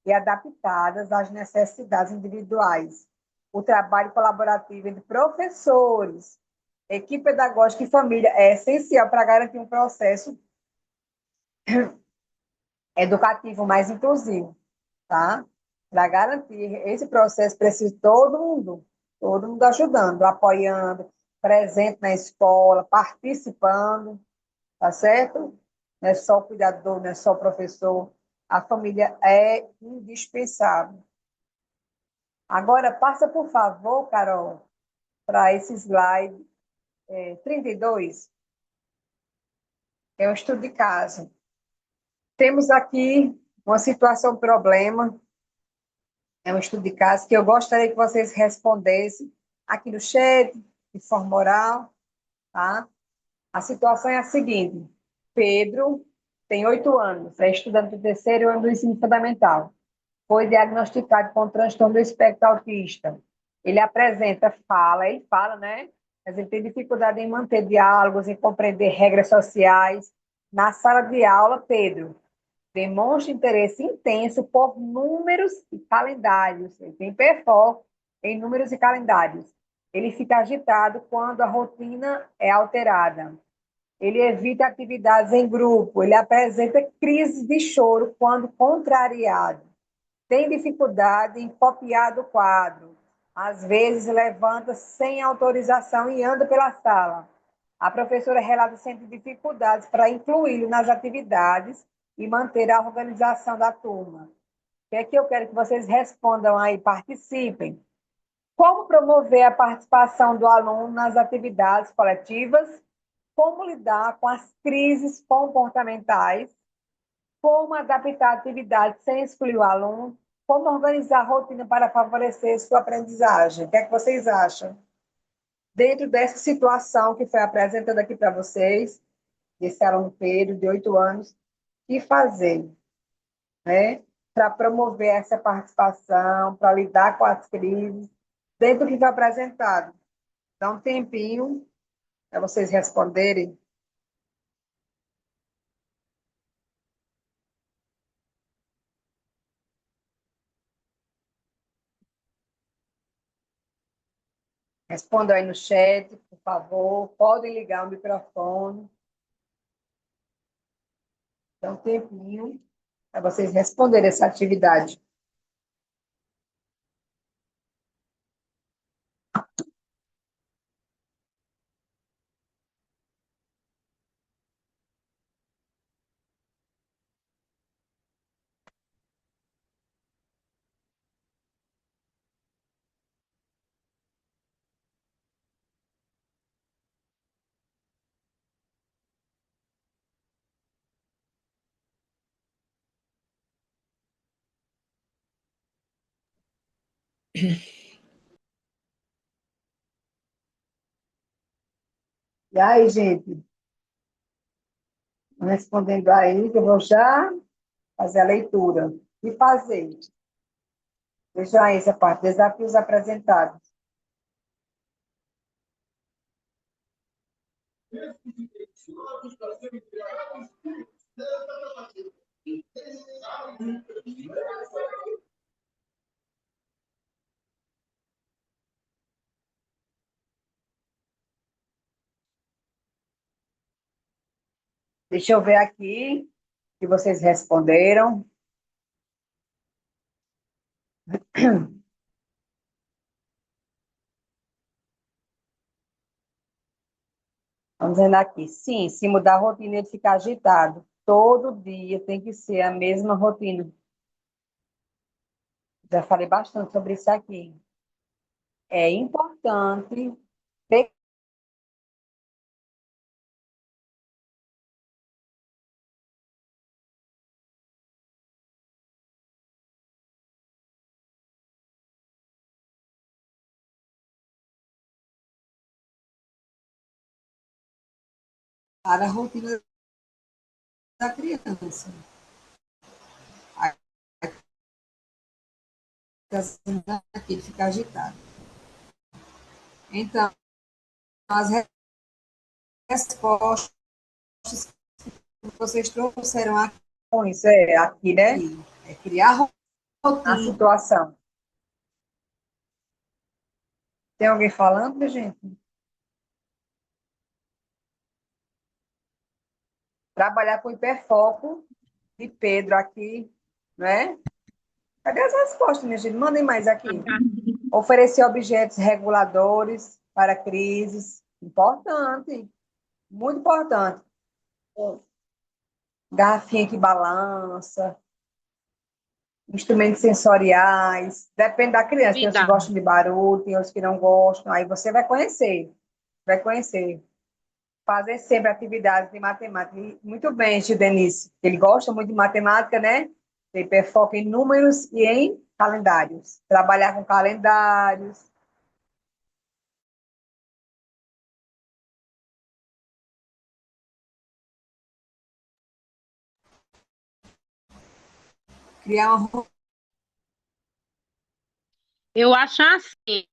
e adaptadas às necessidades individuais. O trabalho colaborativo entre professores, equipe pedagógica e família é essencial para garantir um processo educativo mais inclusivo. Tá? Para garantir esse processo, precisa de todo mundo ajudando, apoiando, presente na escola, participando, tá certo? Não é só o cuidador, não é só o professor. A família é indispensável. Agora, passa, por favor, Carol, para esse slide 32, é um estudo de caso. Temos aqui uma situação, um problema, é um estudo de caso que eu gostaria que vocês respondessem aqui no chat, de forma oral, tá? A situação é a seguinte: Pedro tem 8 anos, é estudante do terceiro ano do ensino fundamental. Foi diagnosticado com transtorno do espectro autista. Ele apresenta, fala, ele fala, né? Mas ele tem dificuldade em manter diálogos, em compreender regras sociais. Na sala de aula, Pedro demonstra interesse intenso por números e calendários. Ele tem hiperfoco em números e calendários. Ele fica agitado quando a rotina é alterada. Ele evita atividades em grupo. Ele apresenta crises de choro quando contrariado. Tem dificuldade em copiar do quadro. Às vezes levanta sem autorização e anda pela sala. A professora relata sempre dificuldades para incluí-lo nas atividades e manter a organização da turma. O que é que eu quero que vocês respondam aí, participem. Como promover a participação do aluno nas atividades coletivas? Como lidar com as crises comportamentais? Como adaptar a atividade sem excluir o aluno? Como organizar a rotina para favorecer sua aprendizagem? O que é que vocês acham? Dentro dessa situação que foi apresentada aqui para vocês, desse aluno Pedro, de 8 anos, o que fazer, né? Para promover essa participação, para lidar com as crises, dentro do que foi apresentado. Dá um tempinho para vocês responderem. Respondam aí no chat, por favor. Podem ligar o microfone. Dá um tempinho para vocês responderem essa atividade. E aí, gente, respondendo aí, que eu vou já fazer a leitura. E fazer. Veja aí essa parte, desafios apresentados. Deixa eu ver aqui que vocês responderam. Vamos vendo aqui. Sim, se mudar a rotina, ele fica agitado. Todo dia tem que ser a mesma rotina. Já falei bastante sobre isso aqui. É importante para a rotina da criança. Aqui fica agitado. Então, as respostas que vocês trouxeram aqui, com isso é aqui, né? É criar a situação. Tem alguém falando, minha gente? Trabalhar com hiperfoco de Pedro aqui, né? Cadê as respostas, minha gente? Mandem mais aqui. Oferecer objetos reguladores para crises. Importante, muito importante. Garrafinha que balança, instrumentos sensoriais, depende da criança. Tem uns que gostam de barulho, tem outros que não gostam. Aí você vai conhecer, vai conhecer. Fazer sempre atividades de matemática. Muito bem, Gil Denise. Ele gosta muito de matemática, né? Tem hiperfoco em números e em calendários. Trabalhar com calendários. Criar uma... Eu acho assim,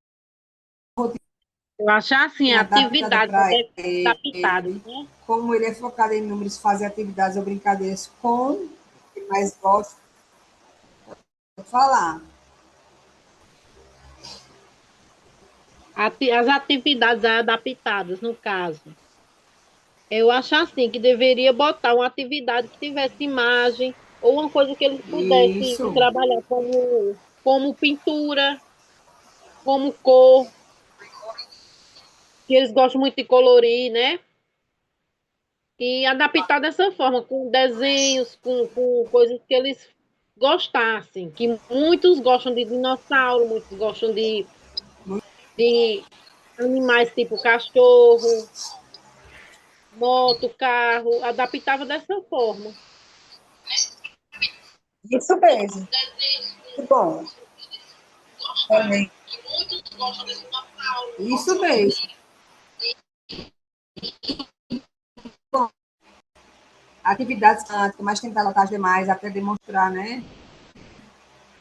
Eu acho assim, adaptada atividades para adaptadas, ele. né? Como ele é focado em números, fazer atividades ou brincadeiras com o que mais gosta de falar. As atividades adaptadas, no caso. Eu acho assim que deveria botar uma atividade que tivesse imagem ou uma coisa que eles pudessem Isso. trabalhar como pintura, como cor, que eles gostam muito de colorir, né? E adaptar dessa forma, com desenhos, com coisas que eles gostassem. Que muitos gostam de dinossauro, muitos gostam de animais tipo cachorro, moto, carro, adaptava dessa forma. Isso mesmo. Muito bom. Também. Isso mesmo. Bom, atividades mas tentar lotar demais até demonstrar, né?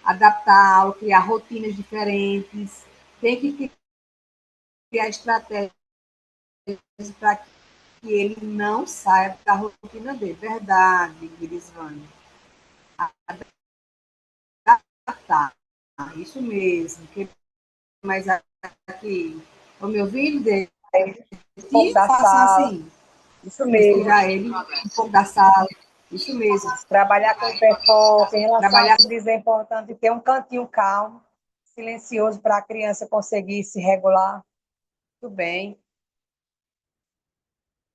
Adaptar a aula, criar rotinas diferentes. Tem que criar estratégias para que ele não saia da rotina dele. Verdade, Irisvane. Adaptar. Isso mesmo. Mas aqui, estão me ouvindo? Um pouco da sala. Assim. Isso mesmo. Já ele, um pouco da sala. Isso mesmo. Trabalhar com hiperfoco, em relação a dizer é importante ter um cantinho calmo, silencioso, para a criança conseguir se regular. Muito bem.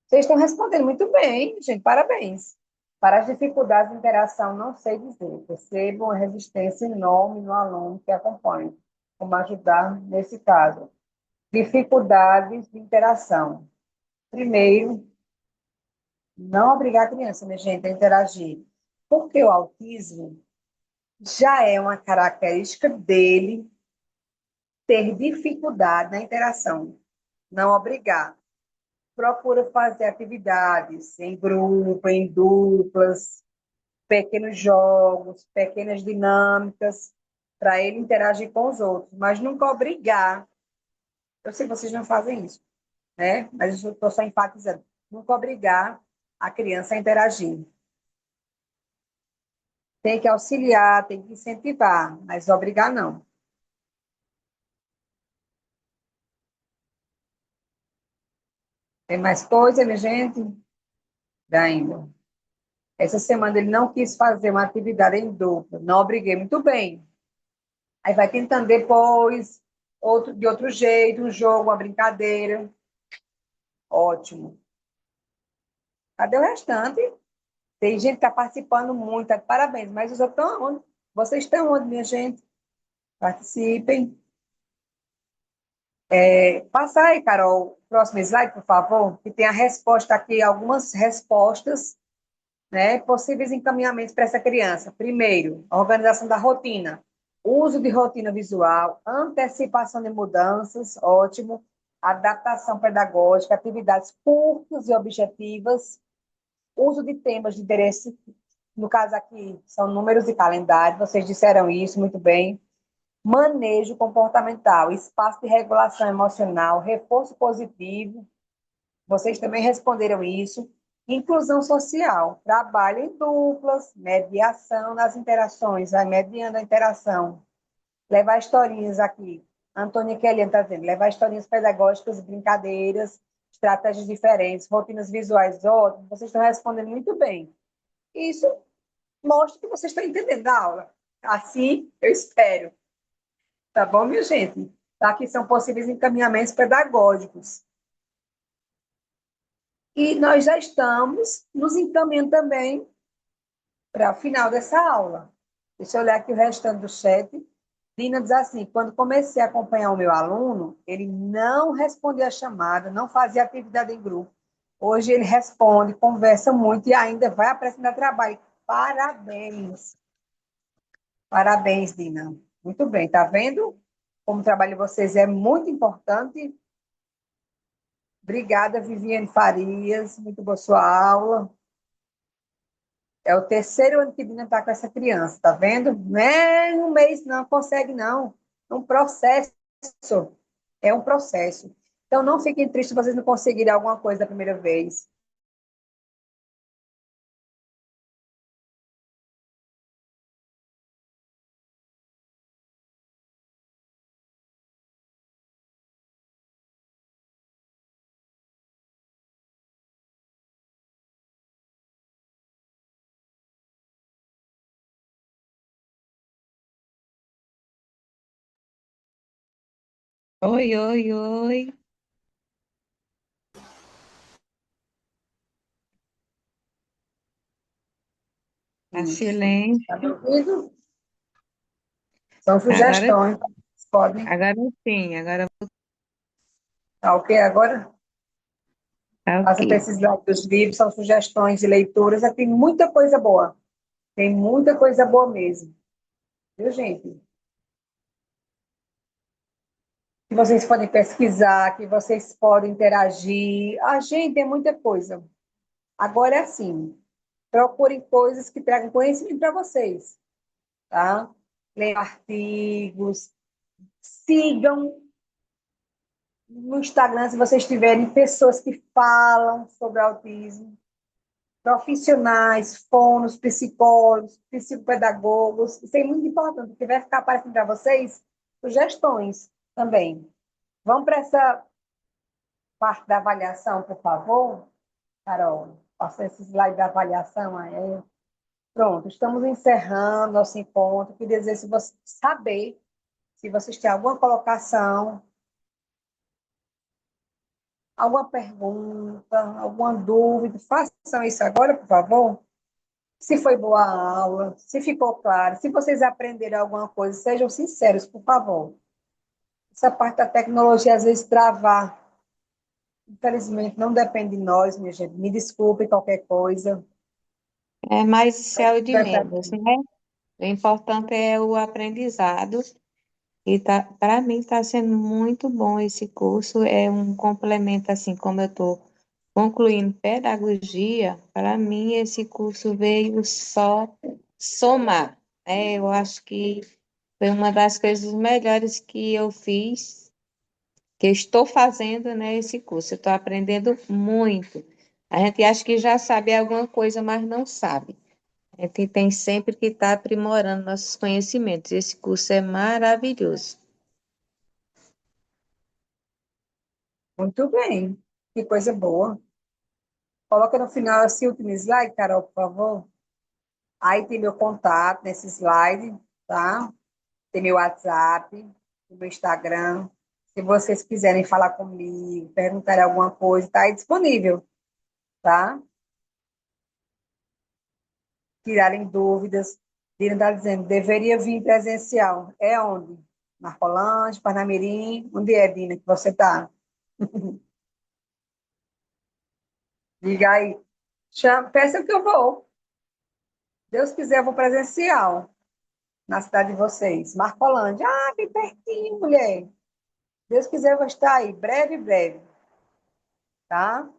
Vocês estão respondendo muito bem, gente. Parabéns. Para as dificuldades de interação, não sei dizer. Percebo uma resistência enorme no aluno que acompanha. Como ajudar nesse caso? Dificuldades de interação. Primeiro, não obrigar a criança, minha gente, a interagir. Porque o autismo já é uma característica dele ter dificuldade na interação. Não obrigar. Procura fazer atividades em grupo, em duplas, pequenos jogos, pequenas dinâmicas, para ele interagir com os outros, mas nunca obrigar. Eu sei que vocês não fazem isso, né? Mas eu estou só enfatizando. Nunca obrigar a criança a interagir. Tem que auxiliar, tem que incentivar, mas obrigar não. Tem mais coisa, minha gente? Ainda. Essa semana ele não quis fazer uma atividade em dupla, não obriguei, muito bem. Aí vai tentando depois, de outro jeito, um jogo, uma brincadeira. Ótimo. Cadê o restante? Tem gente que está participando muito, parabéns, mas os outros estão onde? Vocês estão onde, minha gente? Participem. Passa aí, Carol, próximo slide, por favor, que tem a resposta aqui, algumas respostas, né, possíveis encaminhamentos para essa criança. Primeiro, a organização da rotina, uso de rotina visual, antecipação de mudanças, ótimo, adaptação pedagógica, atividades curtas e objetivas, uso de temas de interesse, no caso aqui são números e calendário, vocês disseram isso muito bem. Manejo comportamental, espaço de regulação emocional, reforço positivo, vocês também responderam isso. Inclusão social, trabalho em duplas, mediação nas interações, vai mediando a interação. Levar historinhas aqui. Antônia Kelly está dizendo, levar historinhas pedagógicas, brincadeiras, estratégias diferentes, rotinas visuais, ótimo, vocês estão respondendo muito bem. Isso mostra que vocês estão entendendo a aula. Assim, eu espero. Tá bom, minha gente? Aqui são possíveis encaminhamentos pedagógicos. E nós já estamos nos encaminhando também para o final dessa aula. Deixa eu olhar aqui o restante do chat. Dina diz assim, quando comecei a acompanhar o meu aluno, ele não respondia a chamada, não fazia atividade em grupo. Hoje ele responde, conversa muito e ainda vai apresentar trabalho. Parabéns. Parabéns, Dina. Muito bem, tá vendo? Como o trabalho de vocês é muito importante. Obrigada, Viviane Farias. Muito boa sua aula. É o terceiro ano que Dina está com essa criança, tá vendo? Não é um mês, não consegue, não. É um processo. É um processo. Então, não fiquem tristes se vocês não conseguirem alguma coisa da primeira vez. Oi, oi, oi. Tá Isso. silêncio. Tá me ouvindo? São Agora, sugestões. Vocês podem. agora sim, agora Tá ok agora? tá Faça para ok. esses lados dos livros, são sugestões de leituras. Já tem muita coisa boa. Tem muita coisa boa mesmo. Viu, gente? Que vocês podem pesquisar, que vocês podem interagir. Ah, gente, tem muita coisa. Agora é assim, procurem coisas que tragam conhecimento para vocês, tá? Leiam artigos, sigam no Instagram, se vocês tiverem pessoas que falam sobre autismo, profissionais, fonos, psicólogos, psicopedagogos. Isso é muito importante, porque vai ficar aparecendo para vocês sugestões também. Vamos para essa parte da avaliação, por favor, Carol? Passa esse slide da avaliação aí. Pronto, estamos encerrando nosso encontro. Queria dizer, se você saber se vocês têm alguma colocação, alguma pergunta, alguma dúvida, façam isso agora, por favor. Se foi boa a aula, se ficou claro, se vocês aprenderam alguma coisa, sejam sinceros, por favor. Essa parte da tecnologia às vezes travar. Infelizmente, não depende de nós, minha gente. Me desculpe qualquer coisa. É mais céu de Vai pra menos, mim. né? O importante é o aprendizado. E tá, para mim está sendo muito bom esse curso. É um complemento, assim, como eu estou concluindo pedagogia, para mim esse curso veio só somar, né? Eu acho que foi uma das coisas melhores que eu fiz, que eu estou fazendo, né, esse curso. Eu estou aprendendo muito. A gente acha que já sabe alguma coisa, mas não sabe. A gente tem sempre que estar aprimorando nossos conhecimentos. Esse curso é maravilhoso. Muito bem. Que coisa boa. Coloca no final esse último slide, Carol, por favor. Aí tem meu contato nesse slide, tá? Tem meu WhatsApp, tem meu Instagram. Se vocês quiserem falar comigo, perguntar alguma coisa, tá aí disponível, tá? Tirarem dúvidas. Dina está dizendo, deveria vir presencial. É onde? Marcolândia, Parnamirim? Onde é, Dina, que você está? Diga aí. Peça que eu vou. Deus quiser, eu vou presencial na cidade de vocês. Marcolândia. Ah, bem pertinho, mulher. Deus quiser, eu vou estar aí. Breve, breve. Tá?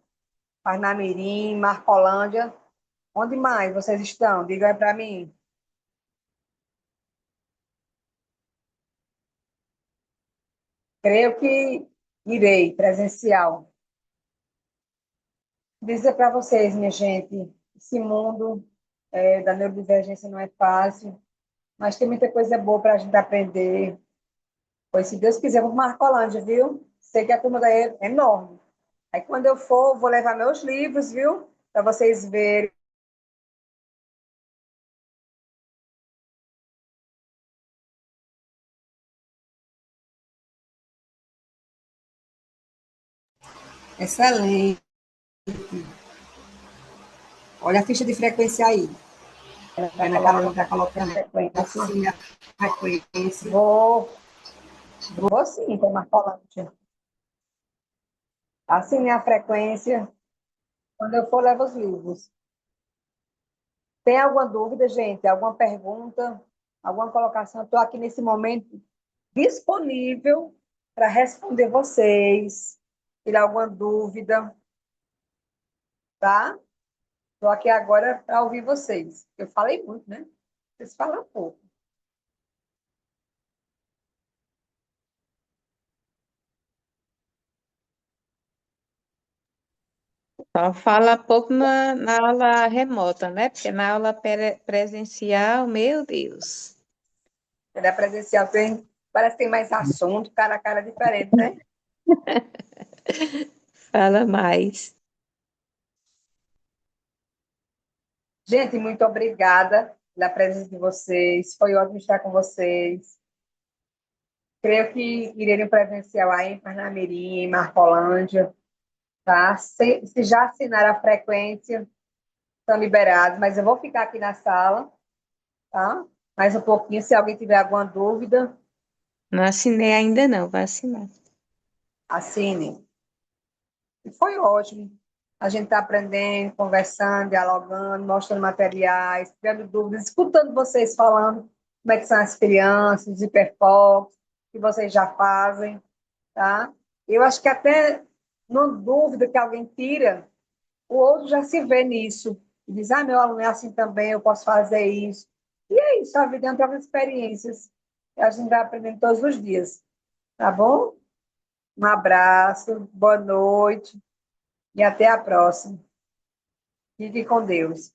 Parnamirim, Marcolândia. Onde mais vocês estão? Diga aí para mim. Creio que irei presencial. Dizer para vocês, minha gente, esse mundo da neurodivergência não é fácil, mas tem muita coisa boa para a gente aprender. Pois, se Deus quiser, eu vou para Marcolândia, viu? Sei que a turma daí é enorme. Aí, quando eu for, vou levar meus livros, viu? Para vocês verem. Excelente. Olha a ficha de frequência aí. Ana Carolina está colocando assim a frequência. Vou sim, para Marcolândia. Assim é a frequência. Quando eu for, levo os livros. Tem alguma dúvida, gente? Alguma pergunta? Alguma colocação? Estou aqui nesse momento disponível para responder vocês, tirar alguma dúvida, tá? Estou aqui agora para ouvir vocês. Eu falei muito, né? Vocês falam pouco. Só fala pouco na aula remota, né? Porque na aula presencial, meu Deus, Da presencial parece que tem mais assunto, cara a cara diferente, né? fala mais. Gente, muito obrigada pela presença de vocês. Foi ótimo estar com vocês. Creio que irem presencial aí em Parnamirim, em Marcolândia, tá? Se já assinaram a frequência, estão liberados, mas eu vou ficar aqui na sala, tá? Mais um pouquinho, se alguém tiver alguma dúvida, Não assinei ainda não, vai assinar. assine. E foi ótimo. A gente está aprendendo, conversando, dialogando, mostrando materiais, tendo dúvidas, escutando vocês falando como é que são as crianças, os hiperfocos, que vocês já fazem, tá? Eu acho que até numa dúvida que alguém tira, o outro já se vê nisso. E diz, meu aluno é assim também, eu posso fazer isso. E é isso, a vida é uma troca de experiências. E a gente vai aprendendo todos os dias, tá bom? Um abraço, boa noite e até a próxima. Fique com Deus.